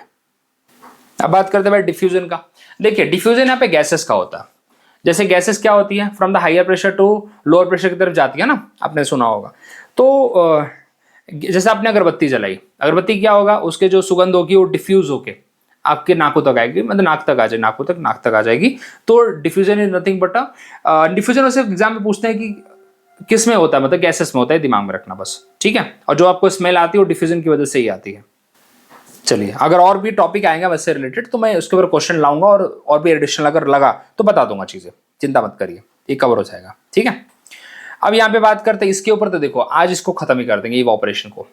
अब बात करते हैं भाई डिफ्यूजन का। देखिए डिफ्यूजन यहाँ पे गैसेस का होता है। जैसे गैसेस क्या होती है, from the higher pressure to lower pressure की तरफ जाती है ना, आपने सुना होगा। तो जैसे आपने अगरबत्ती जलाई, अगरबत्ती क्या होगा, उसके जो सुगंध होगी वो डिफ्यूज होके आपके नाकों तक आएगी, मतलब नाक तक आ जाए, नाक तक आ जाएगी। तो diffusion is nothing but diffusion वैसे एग्जाम में पूछते हैं कि किस में होता है, मतलब गैसेस में होता है, दिमाग में रखना बस, ठीक है। और जो आपको स्मेल आती है वो डिफ्यूजन की वजह से ही आती है। चलिए, अगर और भी टॉपिक आएंगे वैसे रिलेटेड तो मैं उसके ऊपर क्वेश्चन लाऊंगा, और भी एडिशनल अगर लगा तो बता दूंगा चीजें, चिंता मत करिए, ये कवर हो जाएगा, ठीक है। अब यहाँ पे बात करते हैं इसके ऊपर, तो देखो आज इसको खत्म ही कर देंगे इवैपोरेशन को।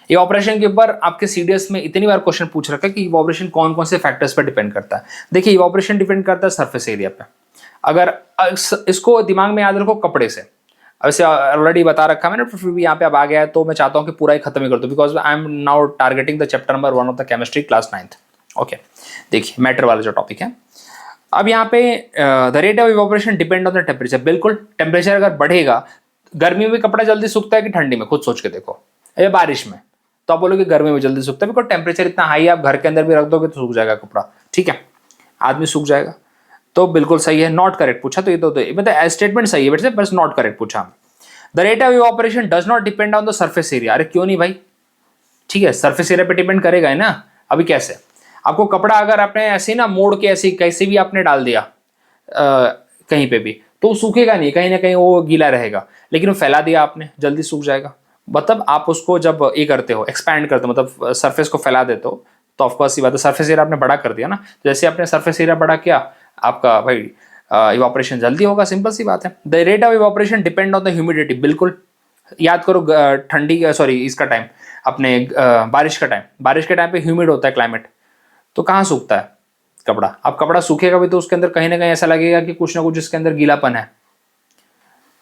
इवैपोरेशन के ऊपर आपके CDS में इतनी बार क्वेश्चन पूछ रखा है कि इवैपोरेशन कौन कौन से फैक्टर्स पर डिपेंड करता है। देखिए इवैपोरेशन डिपेंड करता है सरफेस एरिया पे। अगर इसको दिमाग में याद रखो कपड़े से, वैसे ऑलरेडी बता रखा मैंने, फिर भी यहाँ पे अब आ गया है तो मैं चाहता हूँ कि पूरा ही खत्म ही कर दूँ, because I am now targeting the chapter number 1 of the chemistry class 9th, okay. देखिए मैटर वाला जो टॉपिक है, अब यहाँ पे the rate of evaporation depend on the temperature. बिल्कुल, टेम्परेचर अगर बढ़ेगा, गर्मी में कपड़ा जल्दी सूखता है कि ठंडी में, खुद सोच के देखो, या बारिश में, तो आप बोलोगे गर्मी में जल्दी सूखता है, बिकॉज टेम्परेचर इतना हाई है, आप घर के अंदर भी रख दोगे तो सूख जाएगा कपड़ा, ठीक है, आदमी सूख जाएगा। तो बिल्कुल सही है, नॉट करेक्ट पूछा, तो ये तो मतलब स्टेटमेंट सही है वैसे, बस नॉट करेक्ट पूछा। The rate of evaporation does not depend on the surface area. अरे क्यों नहीं भाई, ठीक है, सरफेस एरिया पे डिपेंड करेगा है ना। अभी कैसे, आपको कपड़ा अगर आपने ऐसे ही ना मोड़ के ऐसे कैसे भी आपने डाल दिया कहीं पे भी, तो सूखेगा नहीं, कहीं ना कहीं वो गीला रहेगा, लेकिन वो फैला दिया आपने, जल्दी सूख जाएगा। मतलब आप उसको जब ये करते हो, एक्सपैंड करते हो, मतलब सरफेस को फैला देते हो, तो ऑफकोर्स ये बात है, सरफेस एरिया आपने बड़ा कर दिया ना, जैसे आपने सरफेस एरिया बड़ा किया, आपका भाई इवापोरेशन जल्दी होगा, सिंपल सी बात है। The rate of evaporation depend on the humidity, बिल्कुल याद करो, ठंडी सॉरी इसका टाइम, अपने बारिश का टाइम, बारिश के टाइम पे ह्यूमिड होता है क्लाइमेट, तो कहाँ सूखता है कपड़ा? अब कपड़ा सूखेगा भी तो उसके अंदर कहीं ना कहीं ऐसा लगेगा कि कुछ ना कुछ इसके अंदर गीलापन है,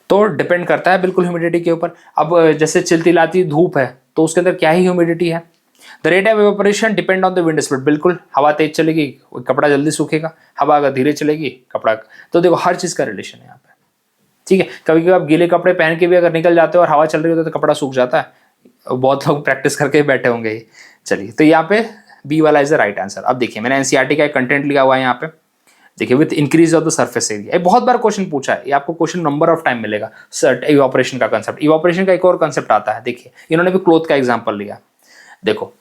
तो डिपेंड करता है बिल्कुल ह्यूमिडिटी के ऊपर। अब जैसे चिलचिलाती धूप है तो उसके अंदर क्या ही ह्यूमिडिटी है। The rate of evaporation depend on the wind speed, बिल्कुल हवा तेज चलेगी कपड़ा जल्दी सूखेगा, हवा अगर धीरे चलेगी कपड़ा, तो देखो हर चीज का रिलेशन है यहाँ पे, ठीक है। कभी कभी आप गीले कपड़े पहन के भी अगर निकल जाते हो और हवा चल रही होती है तो कपड़ा सूख जाता है, बहुत लोग प्रैक्टिस करके बैठे होंगे। चलिए, तो यहाँ पे बी वाला इज द राइट आंसर। अब देखिए मैंने एनसीईआरटी का कंटेंट लिया हुआ है यहाँ पे, देखिए with increase of the surface area, बहुत बार क्वेश्चन पूछा है, ये आपको क्वेश्चन नंबर ऑफ टाइम मिलेगा। इवापोरेशन का कंसेप्ट, इवापोरेशन का एक और कंसेप्ट आता है, देखिए इन्होंने भी क्लोथ का एग्जांपल लिया। देखो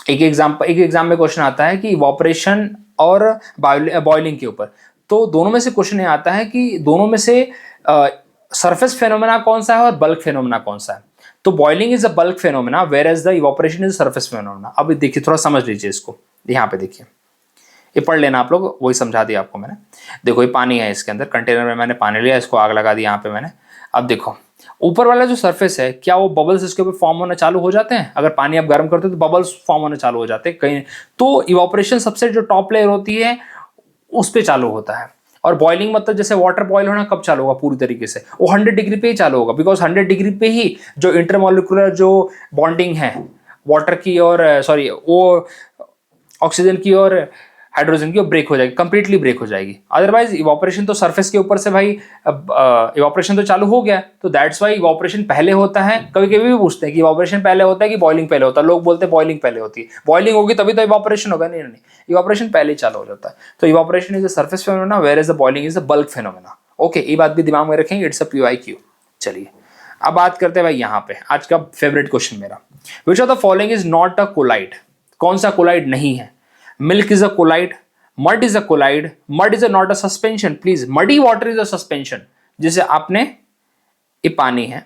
एक एग्जाम में क्वेश्चन आता है कि इवापोरेशन और बॉइलिंग के ऊपर, तो दोनों में से क्वेश्चन ये आता है कि दोनों में से सरफेस फेनोमेना कौन सा है और बल्क फेनोमेना कौन सा है। तो boiling is a bulk phenomena whereas the evaporation is surface phenomena. अब देखिए थोड़ा समझ लीजिए इसको, यहाँ पे देखिए ये पढ़ लेना आप लोग, वही समझा दिया आपको मैंने। देखो ये पानी है, इसके अंदर कंटेनर में मैंने पानी लिया, इसको आग लगा दी यहाँ पे मैंने। अब देखो ऊपर वाला जो सरफेस है, क्या वो बबल्स इसके ऊपर फॉर्म होना चालू हो जाते हैं? अगर पानी आप गर्म करते हो तो बबल्स फॉर्म होने चालू हो जाते हैं कहीं, तो इवापोरेशन सबसे जो टॉप लेयर होती है उस पर चालू होता है। और बॉइलिंग मतलब जैसे वाटर बॉयल होना कब चालू होगा पूरी तरीके से? वो 100 डिग्री पे ही चालू होगा, बिकॉज 100 डिग्री पे ही जो इंटरमोलिकुलर जो बॉन्डिंग है वाटर की और सॉरी वो ऑक्सीजन की और हाइड्रोजन की, वो ब्रेक हो जाएगी, कंप्लीटली ब्रेक हो जाएगी। अदरवाइज इवापोरेशन तो सरफेस के ऊपर से भाई इवापोरेशन तो चालू हो गया, तो दैट्स वाई इवापोरेशन पहले होता है। कभी कभी भी पूछते हैं कि इवापोरेशन पहले होता है कि बॉइलिंग पहले होता है, लोग बोलते हैं बॉइलिंग पहले होती है, बॉइलिंग होगी तभी तो इवापोरेशन होगा। नहीं नहीं, इवापोरेशन पहले ही चालू हो जाता है। तो evaporation is a surface phenomena where is the boiling is a bulk phenomena. Okay, ये बात भी दिमाग में रखेंगे, इट्स अ PYQ। चलिए अब बात करते हैं भाई यहाँ पे आज का फेवरेट क्वेश्चन मेरा, which of the following is not a colloid? कौन सा कोलाइड नहीं है? Milk is a colloid, mud is a colloid, mud is a not a suspension, please muddy water is a suspension. जैसे आपने ये पानी है,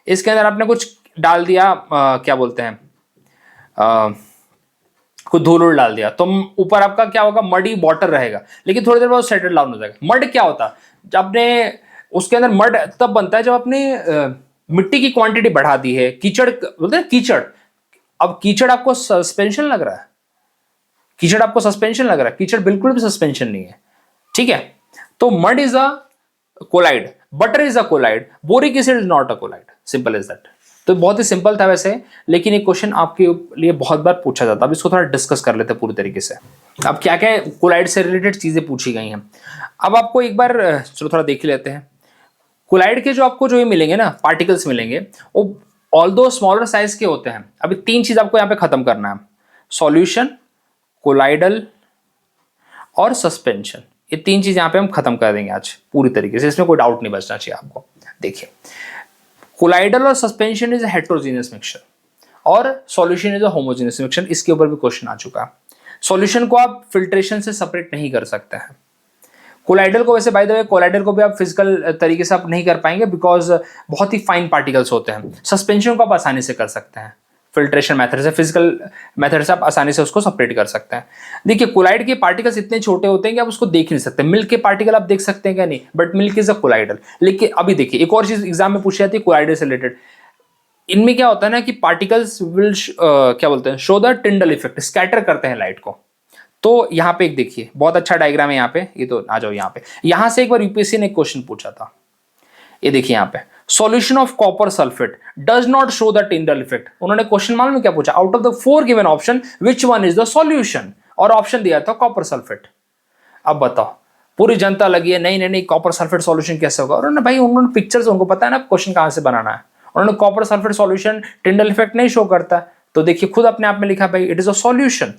इसके अंदर आपने कुछ डाल दिया, क्या बोलते हैं, कुछ धूल डाल दिया, तो ऊपर आपका क्या होगा? मडी वाटर रहेगा, लेकिन थोड़ी देर बाद सेटल डाउन हो जाएगा। मड क्या होता है? जब आपने उसके अंदर मड तब बनता है जब आपने मिट्टी की क्वांटिटी बढ़ा दी है, कीचड़ बोलते हैं कीचड़। अब कीचड़ आपको सस्पेंशन लग रहा है? कीचड़ आपको सस्पेंशन लग रहा है? कीचड़ बिल्कुल भी सस्पेंशन नहीं है, ठीक है। तो mud is a colloid, butter is a colloid, boric acid is not a colloid, simple is that. तो बहुत ही सिंपल था वैसे, लेकिन ये क्वेश्चन आपके लिए बहुत बार पूछा जाता है। अब इसको थोड़ा डिस्कस कर लेते हैं पूरी तरीके से। अब क्या क्या कोलाइड से रिलेटेड चीजें पूछी गई हैं, अब आपको एक बार चलो थोड़ा देख लेते हैं। कोलाइड के जो आपको जो ये मिलेंगे ना पार्टिकल्स मिलेंगे, वो ऑल्दो स्मॉलर साइज के होते हैं। अभी तीन चीज आपको यहाँ पे खत्म करना है, सॉल्यूशन, कोलाइडल और सस्पेंशन। ये तीन चीज यहां पे हम खत्म कर देंगे आज पूरी तरीके से, इसमें कोई डाउट नहीं बचना चाहिए आपको। देखिए कोलाइडल और सस्पेंशन इज हेट्रोजीनियस मिक्सचर और solution is a homogeneous mixture. इसके ऊपर भी क्वेश्चन आ चुका है। सॉल्यूशन को आप फिल्ट्रेशन से सेपरेट नहीं कर सकते हैं। कोलाइडल को वैसे बाय द वे कोलाइडल को भी आप फिजिकल तरीके से आप नहीं कर पाएंगे, बिकॉज बहुत ही फाइन पार्टिकल्स होते हैं। सस्पेंशन को आप आसानी से कर सकते हैं फिल्ट्रेशन मेथड से, फिजिकल मेथड से आप आसानी से उसको सेपरेट कर सकते हैं। देखिए कोलाइड के पार्टिकल्स इतने छोटे होते हैं कि आप उसको देख नहीं सकते। मिल्क के पार्टिकल आप देख सकते हैं क्या? नहीं, but milk is a colloidal. लेकिन अभी देखिए एक और चीज एग्जाम में पूछी जाती है कोलाइडल से रिलेटेड। इनमें क्या होता है ना कि पार्टिकल्स विल क्या बोलते हैं, show the Tyndall effect, scatter करते हैं लाइट को। तो यहाँ पे एक देखिए बहुत अच्छा डायग्राम है यहाँ पे, ये तो आ जाओ यहाँ पे। यहां से एक बार यूपीएससी ने क्वेश्चन पूछा था, ये देखिए यहाँ पे, solution of copper sulphate does not show the Tyndall effect. उन्होंने क्वेश्चन मालूम क्या पूछा? Out of the 4 given option which one is the solution, और ऑप्शन दिया था कॉपर सल्फेट। अब बताओ, पूरी जनता लगी है नहीं नहीं नहीं कॉपर सल्फेट सॉल्यूशन कैसे होगा? उन्होंने भाई उन्होंने पिक्चर्स, उनको पता है ना क्वेश्चन कहां से बनाना है। उन्होंने copper sulphate solution Tyndall effect नहीं शो करता, तो देखिए खुद अपने आप में लिखा भाई it is a solution.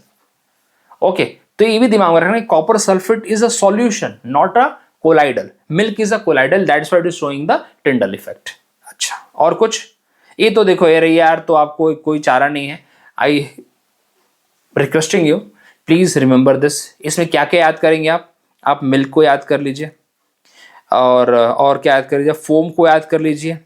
Okay, तो ये भी दिमाग में रखना, copper sulphate is a solution not a colloidal. Milk is a colloidal, that's why it is showing the Tyndall effect. अच्छा, और कुछ? ये तो देखो यार तो आपको कोई चारा नहीं है। I requesting you please remember this. इसमें क्या क्या याद करेंगे आप मिल्क को याद कर लीजिए, और क्या याद कर लीजिए, फोम को याद कर लीजिए,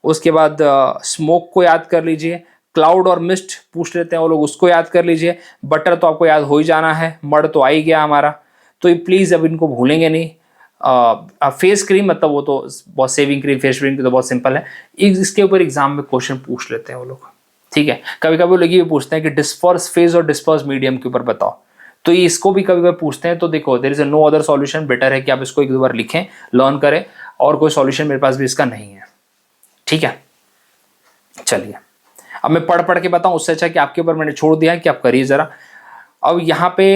उसके बाद स्मोक को याद कर लीजिए, क्लाउड और मिस्ट पूछ लेते हैं वो लोग, उसको याद कर लीजिए। बटर तो आपको याद हो ही जाना है, मड तो आ ही गया हमारा, तो ये प्लीज़ अब इनको भूलेंगे नहीं। फेस क्रीम मतलब वो तो बहुत सेविंग क्रीम, फेस क्रीम की तो बहुत सिंपल है, इसके ऊपर एग्जाम में क्वेश्चन पूछ लेते हैं वो लोग, ठीक है। कभी कभी वो लोग ये पूछते हैं कि डिस्पर्स फेज और डिस्पर्स मीडियम के ऊपर बताओ, तो ये इसको भी कभी कभी पूछते हैं। तो देखो there is no other solution, better है कि आप इसको एक दो बार लिखें, लर्न करें, और कोई सॉल्यूशन मेरे पास भी इसका नहीं है, ठीक है। चलिए अब मैं पढ़ पढ़ के बताऊं, उससे अच्छा कि आपके ऊपर मैंने छोड़ दिया है कि आप करिए जरा। अब यहाँ पे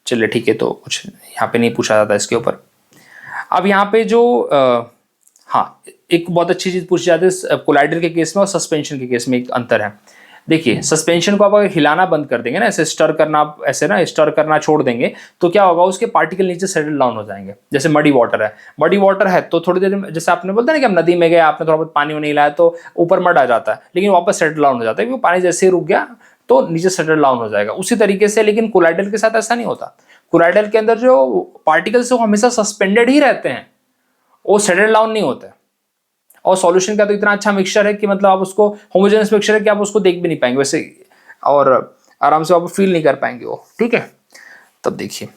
चलिए ठीक है, तो कुछ यहाँ पे नहीं पूछा जाता इसके ऊपर। अब यहाँ पे जो हाँ, एक बहुत अच्छी चीज पूछी जाती है कोलाइडर के केस में और सस्पेंशन के केस में एक अंतर है। देखिए सस्पेंशन को आप अगर हिलाना बंद कर देंगे ना, ऐसे स्टर करना, ऐसे ना स्टर करना छोड़ देंगे, तो क्या होगा, उसके पार्टिकल नीचे सेटल डाउन हो जाएंगे। जैसे मडी वाटर है, मडी वाटर है तो थोड़ी देर में, जैसे आपने बोलते ना कि आप नदी में गए, आपने थोड़ा बहुत पानी नहीं लाया तो ऊपर मड आ जाता है, लेकिन वापस सेटल डाउन हो जाता है, क्योंकि पानी जैसे ही रुक गया तो नीचे सेटल डाउन हो जाएगा। उसी तरीके से लेकिन कोलाइडल के साथ ऐसा नहीं होता। कोलाइडल के अंदर जो पार्टिकल्स वो हमेशा सस्पेंडेड ही रहते हैं, वो सेटल डाउन नहीं होते। और सॉल्यूशन का तो इतना अच्छा मिक्सचर है कि मतलब आप उसको, होमोजेनियस मिक्सचर है कि आप उसको देख भी नहीं पाएंगे वैसे, और आराम से आप फील नहीं कर पाएंगे वो, ठीक है। तब देखिए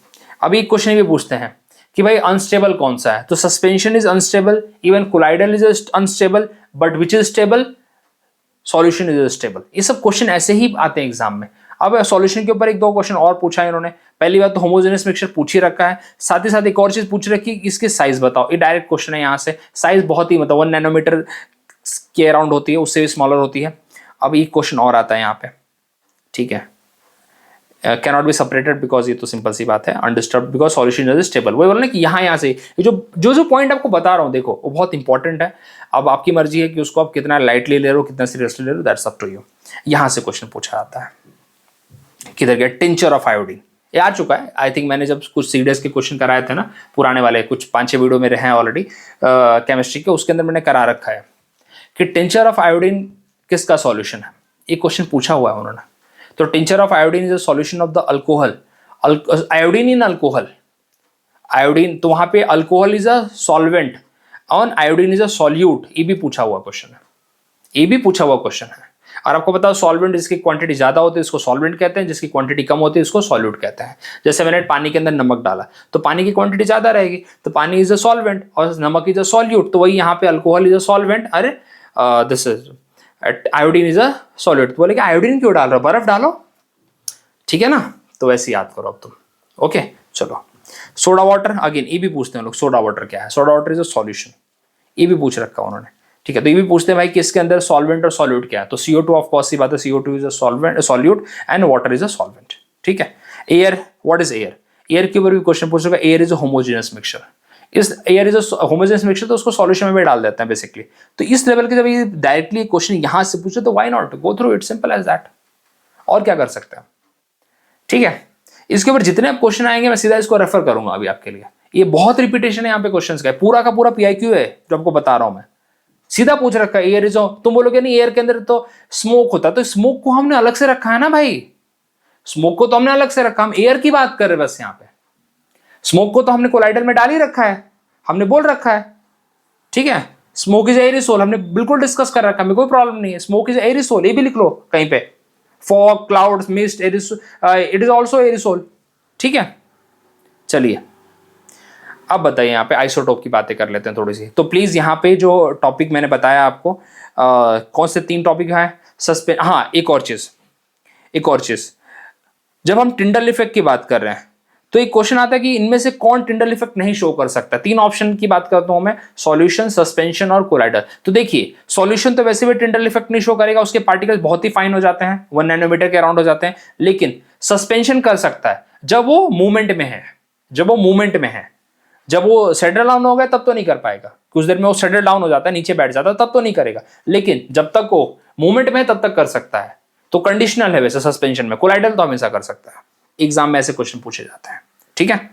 अभी एक क्वेश्चन भी पूछते हैं कि भाई अनस्टेबल कौन सा है, तो suspension is unstable, even colloidal is unstable, but which is stable, solution is stable. ये सब क्वेश्चन ऐसे ही आते हैं एग्जाम में। अब सॉल्यूशन के ऊपर एक दो क्वेश्चन और पूछा है इन्होंने। पहली बात तो होमोजेनियस मिक्सचर पूछ ही रखा है, साथ ही साथ एक और चीज पूछ रखी है, इसके साइज बताओ। ये डायरेक्ट क्वेश्चन है यहाँ से, साइज बहुत ही मतलब 1 नैनोमीटर के अराउंड होती है, उससे भी स्मॉलर होती है। अब एक क्वेश्चन और आता है यहाँ पे, ठीक है, can not be separated because, ये तो सिंपल सी बात है, undisturb because solution is stable. वही बोलना कि यहाँ से जो पॉइंट आपको बता रहा हूँ देखो, वो बहुत इंपॉर्टेंट है। अब आपकी मर्जी है कि उसको आप कितना लाइटली ले रहे हो, कितना सीरियसली ले रहे हो, दैट्स अप टू यू। यहाँ से क्वेश्चन पूछा जाता है, किधर गया, टिंचर ऑफ आयोडीन, ये आ चुका है आई थिंक, मैंने जब कुछ सीडीएस के क्वेश्चन कराए थे ना, पुराने वाले कुछ 5-6 वीडियो मेरे हैं ऑलरेडी केमिस्ट्री के, उसके अंदर मैंने करा रखा है कि टिंचर ऑफ आयोडीन किसका सॉल्यूशन है, ये क्वेश्चन पूछा हुआ है उन्होंने। तो tincture of iodine is a solution of the alcohol, iodine in alcohol, iodine, तो वहां पे अल्कोहल इज अ सॉल्वेंट और आयोडीन इज अ सॉल्यूट, ये भी पूछा हुआ क्वेश्चन है, ये भी पूछा हुआ क्वेश्चन है। और आपको पता है सॉल्वेंट जिसकी क्वांटिटी ज्यादा होती है इसको सॉल्वेंट कहते हैं, जिसकी क्वांटिटी कम होती है इसको सॉल्यूट कहते हैं। जैसे मैंने पानी के अंदर नमक डाला तो पानी की क्वांटिटी ज्यादा रहेगी, तो पानी इज अ सॉल्वेंट और नमक इज अ सॉल्यूट, तो वही यहाँ पे अल्कोहल इज अ सॉल्वेंट, अरे this is iodine is a solute. तो बोले कि आयोडीन क्यों डाल रहे हो, बर्फ डालो, ठीक है ना। तो वैसे याद करो अब तुम, ओके। चलो सोडा वाटर, अगेन ये भी पूछते हैं लोग, सोडा वाटर क्या है, soda water is a solution, ये भी पूछ रखा उन्होंने, ठीक है। तो ये भी पूछते हैं भाई कि इसके अंदर सॉल्वेंट और सॉल्यूट क्या है, तो CO2 ऑफ कोर्स सी बात है, CO2 is a solvent, solute, and water is a solvent, ठीक है। Air, what is air, air के ऊपर भी क्वेश्चन पूछ रखा है, air is a homogeneous mixture, इस air is a homogeneous mixture, तो उसको सॉल्यूशन में भी डाल देते हैं बेसिकली। तो इस लेवल के जब ये डायरेक्टली क्वेश्चन यहां से पूछे तो why not go through it, simple as that, और क्या कर सकते हैं, ठीक है। इसके ऊपर जितने क्वेश्चन आएंगे मैं सीधा इसको रेफर करूंगा अभी आपके लिए, ये बहुत रिपीटेशन है यहाँ पे क्वेश्चंस का, पूरा का पूरा PIQ है जो आपको बता रहा हूं मैं, सीधा पूछ रखा है। एयर इज, तुम बोलोगे नहीं एयर के अंदर तो स्मोक होता है, तो स्मोक को हमने अलग से रखा है ना भाई, स्मोक को तो हमने अलग से रखा, हम एयर की बात कर रहे हैं बस यहाँ पे, स्मोक को तो हमने कोलाइडर में डाल ही रखा है, हमने बोल रखा है, ठीक है। स्मोक इज एरिसोल हमने बिल्कुल डिस्कस कर रखा है, कोई प्रॉब्लम नहीं है, स्मोक इज एरिसोल, ये भी लिख लो कहीं पे, fog, clouds, mist, it is also aerosol, ठीक है। चलिए अब बताइए यहाँ पे आइसोटोप की बातें कर लेते हैं थोड़ी सी। तो प्लीज यहाँ पे जो टॉपिक मैंने बताया आपको, कौन से 3 टॉपिक है, हाँ एक और चीज, जब हम टिंडल इफेक्ट की बात कर रहे हैं तो एक क्वेश्चन आता है कि इनमें से कौन टिंडल इफेक्ट नहीं शो कर सकता। 3 ऑप्शन की बात करता हूं मैं, सॉल्यूशन, सस्पेंशन और कोलाइडर। तो देखिए सॉल्यूशन तो वैसे भी टिंडल इफेक्ट नहीं शो करेगा, उसके पार्टिकल्स बहुत ही फाइन हो जाते हैं, 1 नैनोमीटर के अराउंड हो जाते हैं, लेकिन सस्पेंशन कर सकता है जब वो मूवमेंट में है, जब वो सेटल डाउन हो गया तब तो नहीं कर पाएगा, कुछ देर में वो सेटल डाउन हो जाता है, नीचे बैठ जाता है, तब तो नहीं करेगा, लेकिन जब तक वो मूवमेंट में है तब तक कर सकता है। तो कंडीशनल है वैसे सस्पेंशन में, कोलाइडल तो हमेशा कर सकता है, एग्जाम में ऐसे क्वेश्चन पूछे जाते हैं, ठीक है।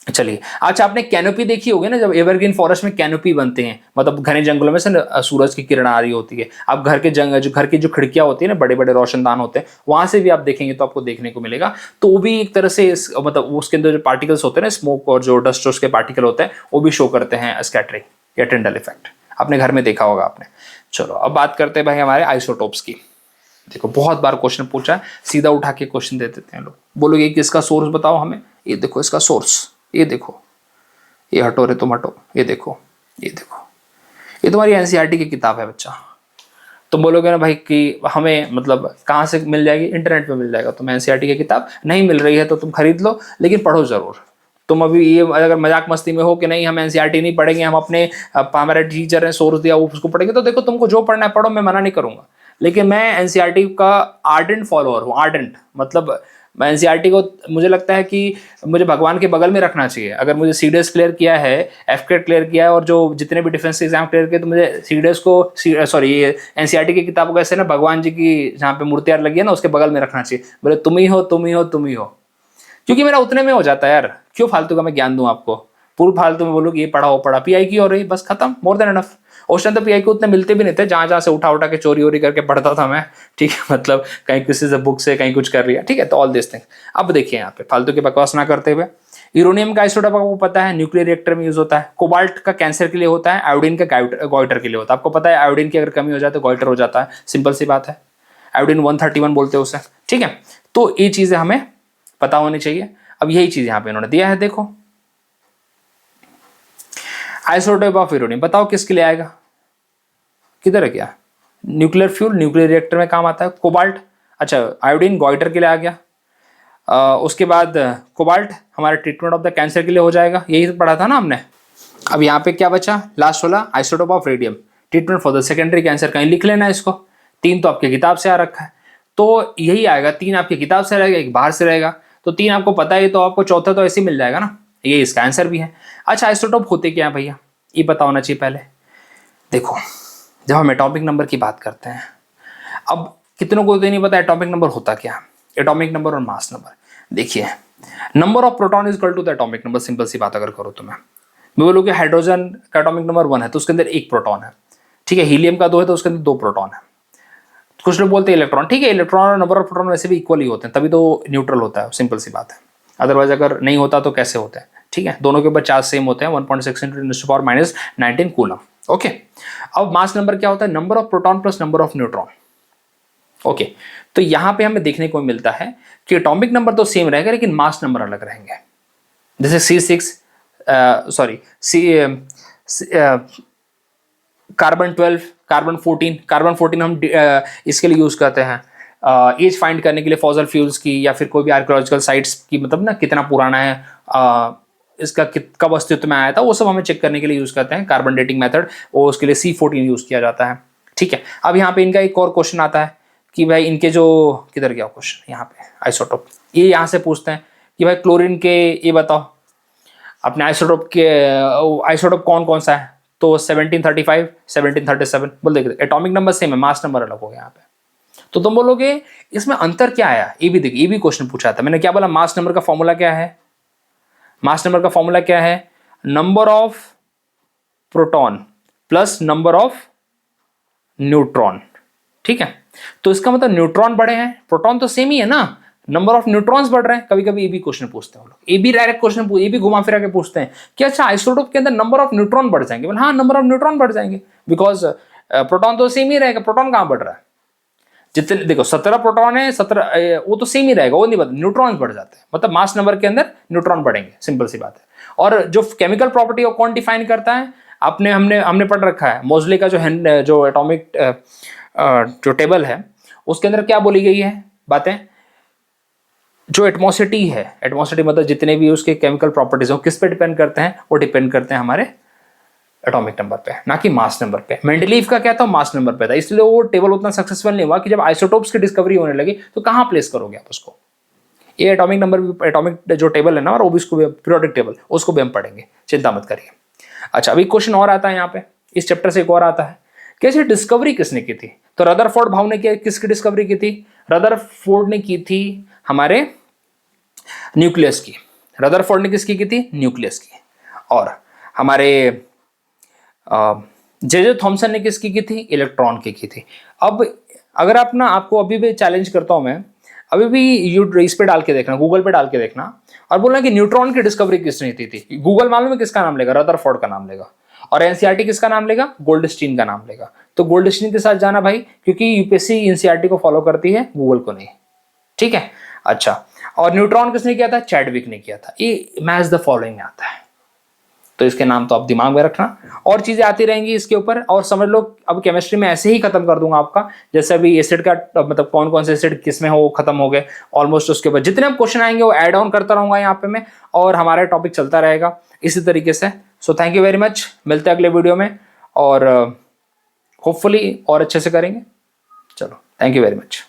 चलिए, अच्छा आपने कैनोपी देखी होगी ना, जब एवरग्रीन फॉरेस्ट में कैनोपी बनते हैं, मतलब घने जंगलों में से सूरज की किरण आ रही होती है, आप घर के घर की जो खिड़कियां होती है ना, बड़े बड़े रोशनदान होते हैं, वहां से भी आप देखेंगे तो आपको देखने को मिलेगा। तो वो भी एक तरह से मतलब उसके अंदर जो पार्टिकल्स होते हैं ना, स्मोक और जो डस्ट उसके पार्टिकल होते हैं, वो भी शो करते हैं स्कैटरिंग या टिंडल इफेक्ट। अपने घर में देखा होगा आपने। चलो अब बात करते हैं भाई हमारे आइसोटोप्स की। देखो बहुत बार क्वेश्चन पूछा है, सीधा उठा के क्वेश्चन दे देते हैं लोग, बोलोगे किसका सोर्स बताओ हमें, ये देखो इसका सोर्स, ये देखो, ये हटो रे तुम हटो, ये देखो, ये देखो, ये तुम्हारी एनसीईआरटी की किताब है बच्चा। तुम बोलोगे ना भाई कि हमें मतलब कहाँ से मिल जाएगी, इंटरनेट पे मिल जाएगा। तुम्हें एनसीईआरटी की किताब नहीं मिल रही है तो तुम खरीद लो, लेकिन पढ़ो जरूर। तुम अभी ये अगर मजाक मस्ती में हो कि नहीं हम एनसीईआरटी नहीं पढ़ेंगे, हम अपने हमारे टीचर ने सोर्स दिया उसको पढ़ेंगे, तो देखो तुमको जो पढ़ना है पढ़ो, मैं मना नहीं करूंगा। लेकिन मैं एनसीईआरटी का आर्डेंट फॉलोअर हूँ, आर्डेंट मतलब मैं एनसीईआरटी को, मुझे लगता है कि मुझे भगवान के बगल में रखना चाहिए। अगर मुझे सीडीएस क्लियर किया है, एफकेट क्लियर किया है और जो जितने भी डिफेंस एग्जाम क्लियर किए, तो मुझे सीडीएस को सॉरी ये एनसीईआरटी की किताबों को ऐसे ना भगवान जी की जहाँ पे मूर्तियां लगी है ना उसके बगल में रखना चाहिए। बोले तुम ही हो, तुम ही हो, तुम ही हो, क्योंकि मेरा उतने में हो जाता है यार। क्यों फालतू का मैं ज्ञान दूं आपको, पूर्व फालतू में बोलूँ कि ये पढ़ा वो पढ़ा, पीआई की हो रही बस खत्म, मोर देन एनफ। उस टाइम तो पीआई को उतने मिलते भी नहीं थे, जहां जहां से उठा उठा के चोरी वोरी करके पढ़ता था मैं, ठीक है, मतलब कहीं किसी से बुक से कहीं कुछ कर लिया, ठीक है। तो ऑल दिस थिंग। अब देखिए यहाँ पे फालतू की बकवास ना करते हुए, यूरेनियम का आइसोटोप आपको पता है न्यूक्लियर रिएक्टर में यूज होता है, कोबाल्ट का कैंसर के लिए होता है, आयोडीन का गॉइटर के लिए होता है। आपको पता है आयोडीन की अगर कमी हो जाए तो गॉइटर हो जाता है, सिंपल सी बात है। आयोडीन 131 बोलते हैं उसे, ठीक है। तो ये चीजें हमें पता होनी चाहिए। अब यही चीज यहां पे इन्होंने दिया है, देखो आइसोटोप ऑफ यूरेनियम, बताओ किसके लिए आएगा, किधर है क्या, न्यूक्लियर फ्यूल, न्यूक्लियर रिएक्टर में काम आता है। कोबाल्ट, अच्छा आयोडीन गॉइटर के लिए आ गया। उसके बाद कोबाल्ट हमारे ट्रीटमेंट ऑफ द कैंसर के लिए हो जाएगा, यही तो पढ़ा था ना हमने। अब यहाँ पे क्या बचा, लास्ट वाला isotope of radium, treatment for the secondary cancer, कहीं लिख लेना इसको। 3 तो आपकी किताब से आ रखा है, तो यही आएगा। 3 आपकी किताब से रहेगा, 1 बाहर से रहेगा, तो 3 आपको पता है, तो आपको चौथा तो ऐसे ही मिल जाएगा ना, ये इसका आंसर भी है। अच्छा आइसोटोप होते क्या है भैया, ये पता होना चाहिए पहले। देखो जब हम एटॉमिक नंबर की बात करते हैं, अब कितनों को तो नहीं पता एटॉमिक नंबर होता क्या, एटॉमिक नंबर और मास नंबर। देखिए number of proton is equal to the atomic number, simple सी बात अगर करो तो मैं बोलूँ कि हाइड्रोजन का एटॉमिक नंबर 1 है तो उसके अंदर 1 प्रोटॉन है, ठीक है। हीलियम का 2 है तो उसके अंदर 2 प्रोटॉन है। कुछ लोग बोलते हैं इलेक्ट्रॉन, ठीक है, इलेक्ट्रॉन और नंबर ऑफ प्रोटॉन वैसे भी इक्वल ही होते हैं, तभी तो न्यूट्रल होता है, सिंपल सी बात है। अदरवाइज अगर नहीं होता तो कैसे होते हैं, ठीक है। दोनों के ऊपर चार्ज सेम होते हैं, 1.6 × 10⁻⁹ कूलम, ओके। अब मास नंबर क्या होता है, number of proton plus number of neutron, okay. तो यहां पे हमें देखने को मिलता है कि एटॉमिक नंबर तो सेम रहेगा लेकिन मास नंबर अलग रहेंगे। जैसे C6 सॉरी कार्बन 12, कार्बन 14 हम इसके लिए यूज करते हैं एज फाइंड करने के लिए, फॉसल फ्यूल्स की या फिर कोई भी आर्कियोलॉजिकल साइट्स की, मतलब ना कितना पुराना है, इसका कब अस्तित्व में आया था, वो सब हमें चेक करने के लिए यूज करते हैं कार्बन डेटिंग मेथड, और उसके लिए C14 यूज किया जाता है, ठीक है। अब यहाँ पे इनका एक और क्वेश्चन आता है कि भाई इनके जो, किधर गया क्वेश्चन, यहाँ पे आइसोटोप, ये यहाँ से पूछते हैं कि भाई क्लोरीन के ये बताओ अपने आइसोटोप के, आइसोटोप कौन कौन सा है, तो 1735, 1737 बोल देखिए, एटॉमिक नंबर सेम है, मास नंबर अलग हो गया यहाँ पे। तो तुम बोलोगे इसमें अंतर क्या आया, ये भी देखिए, ये भी क्वेश्चन पूछा था मैंने, क्या बोला, मास नंबर का फॉर्मूला क्या है, मास नंबर का फॉर्मूला क्या है, number of proton plus number of neutron, ठीक है। तो इसका मतलब न्यूट्रॉन बढ़े हैं, प्रोटॉन तो सेम ही है ना, नंबर ऑफ न्यूट्रॉन्स बढ़ रहे हैं। कभी कभी ये भी क्वेश्चन पूछते हैं लोग, ये भी डायरेक्ट क्वेश्चन, ये भी घुमा फिरा के पूछते हैं कि अच्छा आइसोटोप के अंदर नंबर ऑफ न्यूट्रॉन बढ़ जाएंगे, हाँ नंबर ऑफ न्यूट्रॉन बढ़ जाएंगे, बिकॉज प्रोटॉन तो सेम ही रहेगा, प्रोटॉन कहां बढ़ रहा है, जितने देखो 17 प्रोटॉन है, 17 वो तो सेम ही रहेगा, वो नहीं बढ़ता, न्यूट्रॉन्स बढ़ जाते हैं, मतलब मास नंबर के अंदर न्यूट्रॉन बढ़ेंगे, सिंपल सी बात है। और जो केमिकल प्रॉपर्टी वो कौन डिफाइन करता है, आपने हमने पढ़ रखा है मोजले का जो एटॉमिक जो टेबल है उसके अंदर क्या बोली गई है बातें, जो एटमॉसिटी है, एटमॉसिटी मतलब जितने भी उसके केमिकल प्रॉपर्टीज हो किस पे डिपेंड करते हैं, वो डिपेंड करते हैं हमारे एटॉमिक नंबर पे, ना कि मास नंबर पे। मेंडलीव का क्या था, मास नंबर पे था, इसलिए वो टेबल उतना सक्सेसफुल नहीं हुआ कि जब आइसोटोप्स की डिस्कवरी होने लगी तो कहाँ प्लेस करोगे आप उसको। ये एटॉमिक नंबर भी, एटॉमिक जो टेबल है ना, और वो भी उसको पीरियोडिक टेबल, उसको भी हम पढ़ेंगे, चिंता मत करिए। अच्छा अभी क्वेश्चन और आता है यहाँ पे, इस चैप्टर से एक और आता है, कैसे डिस्कवरी किसने की थी, तो रदरफोर्ड भाव ने किसकी डिस्कवरी की थी, रदरफोर्ड ने की थी हमारे न्यूक्लियस की, रदरफोर्ड ने किसकी की थी? न्यूक्लियस की। और हमारे जे थॉमसन ने किसकी की थी? इलेक्ट्रॉन की थी। अब अगर आप ना, आपको अभी भी चैलेंज करता हूं मैं, अभी भी इस पे डाल के देखना, गूगल पे डाल के देखना और बोलना कि न्यूट्रॉन की डिस्कवरी किसने की थी। गूगल मालूम है किसका नाम लेगा? रदरफोर्ड का नाम लेगा। और एनसीईआरटी किसका नाम लेगा? गोल्डस्टीन का नाम लेगा। तो गोल्डस्टीन के साथ जाना भाई, क्योंकि यूपीएससी एनसीईआरटी को फॉलो करती है, गूगल को नहीं। ठीक है, अच्छा। और न्यूट्रॉन किसने किया था? चैडविक ने किया था। ये मैच द फॉलोइंग में आता है, तो इसके नाम तो आप दिमाग में रखना। और चीजें आती रहेंगी इसके ऊपर, और समझ लो अब केमिस्ट्री में ऐसे ही खत्म कर दूंगा आपका, जैसे अभी एसिड का मतलब कौन कौन से एसिड किस में हो खत्म हो गए ऑलमोस्ट। उसके बाद जितने क्वेश्चन आएंगे वो ऐड ऑन करता रहूंगा यहाँ पे मैं, और हमारा टॉपिक चलता रहेगा इसी तरीके से। So thank you very much, मिलते हैं अगले वीडियो में, और होपफुली और अच्छे से करेंगे। चलो, थैंक यू वेरी मच।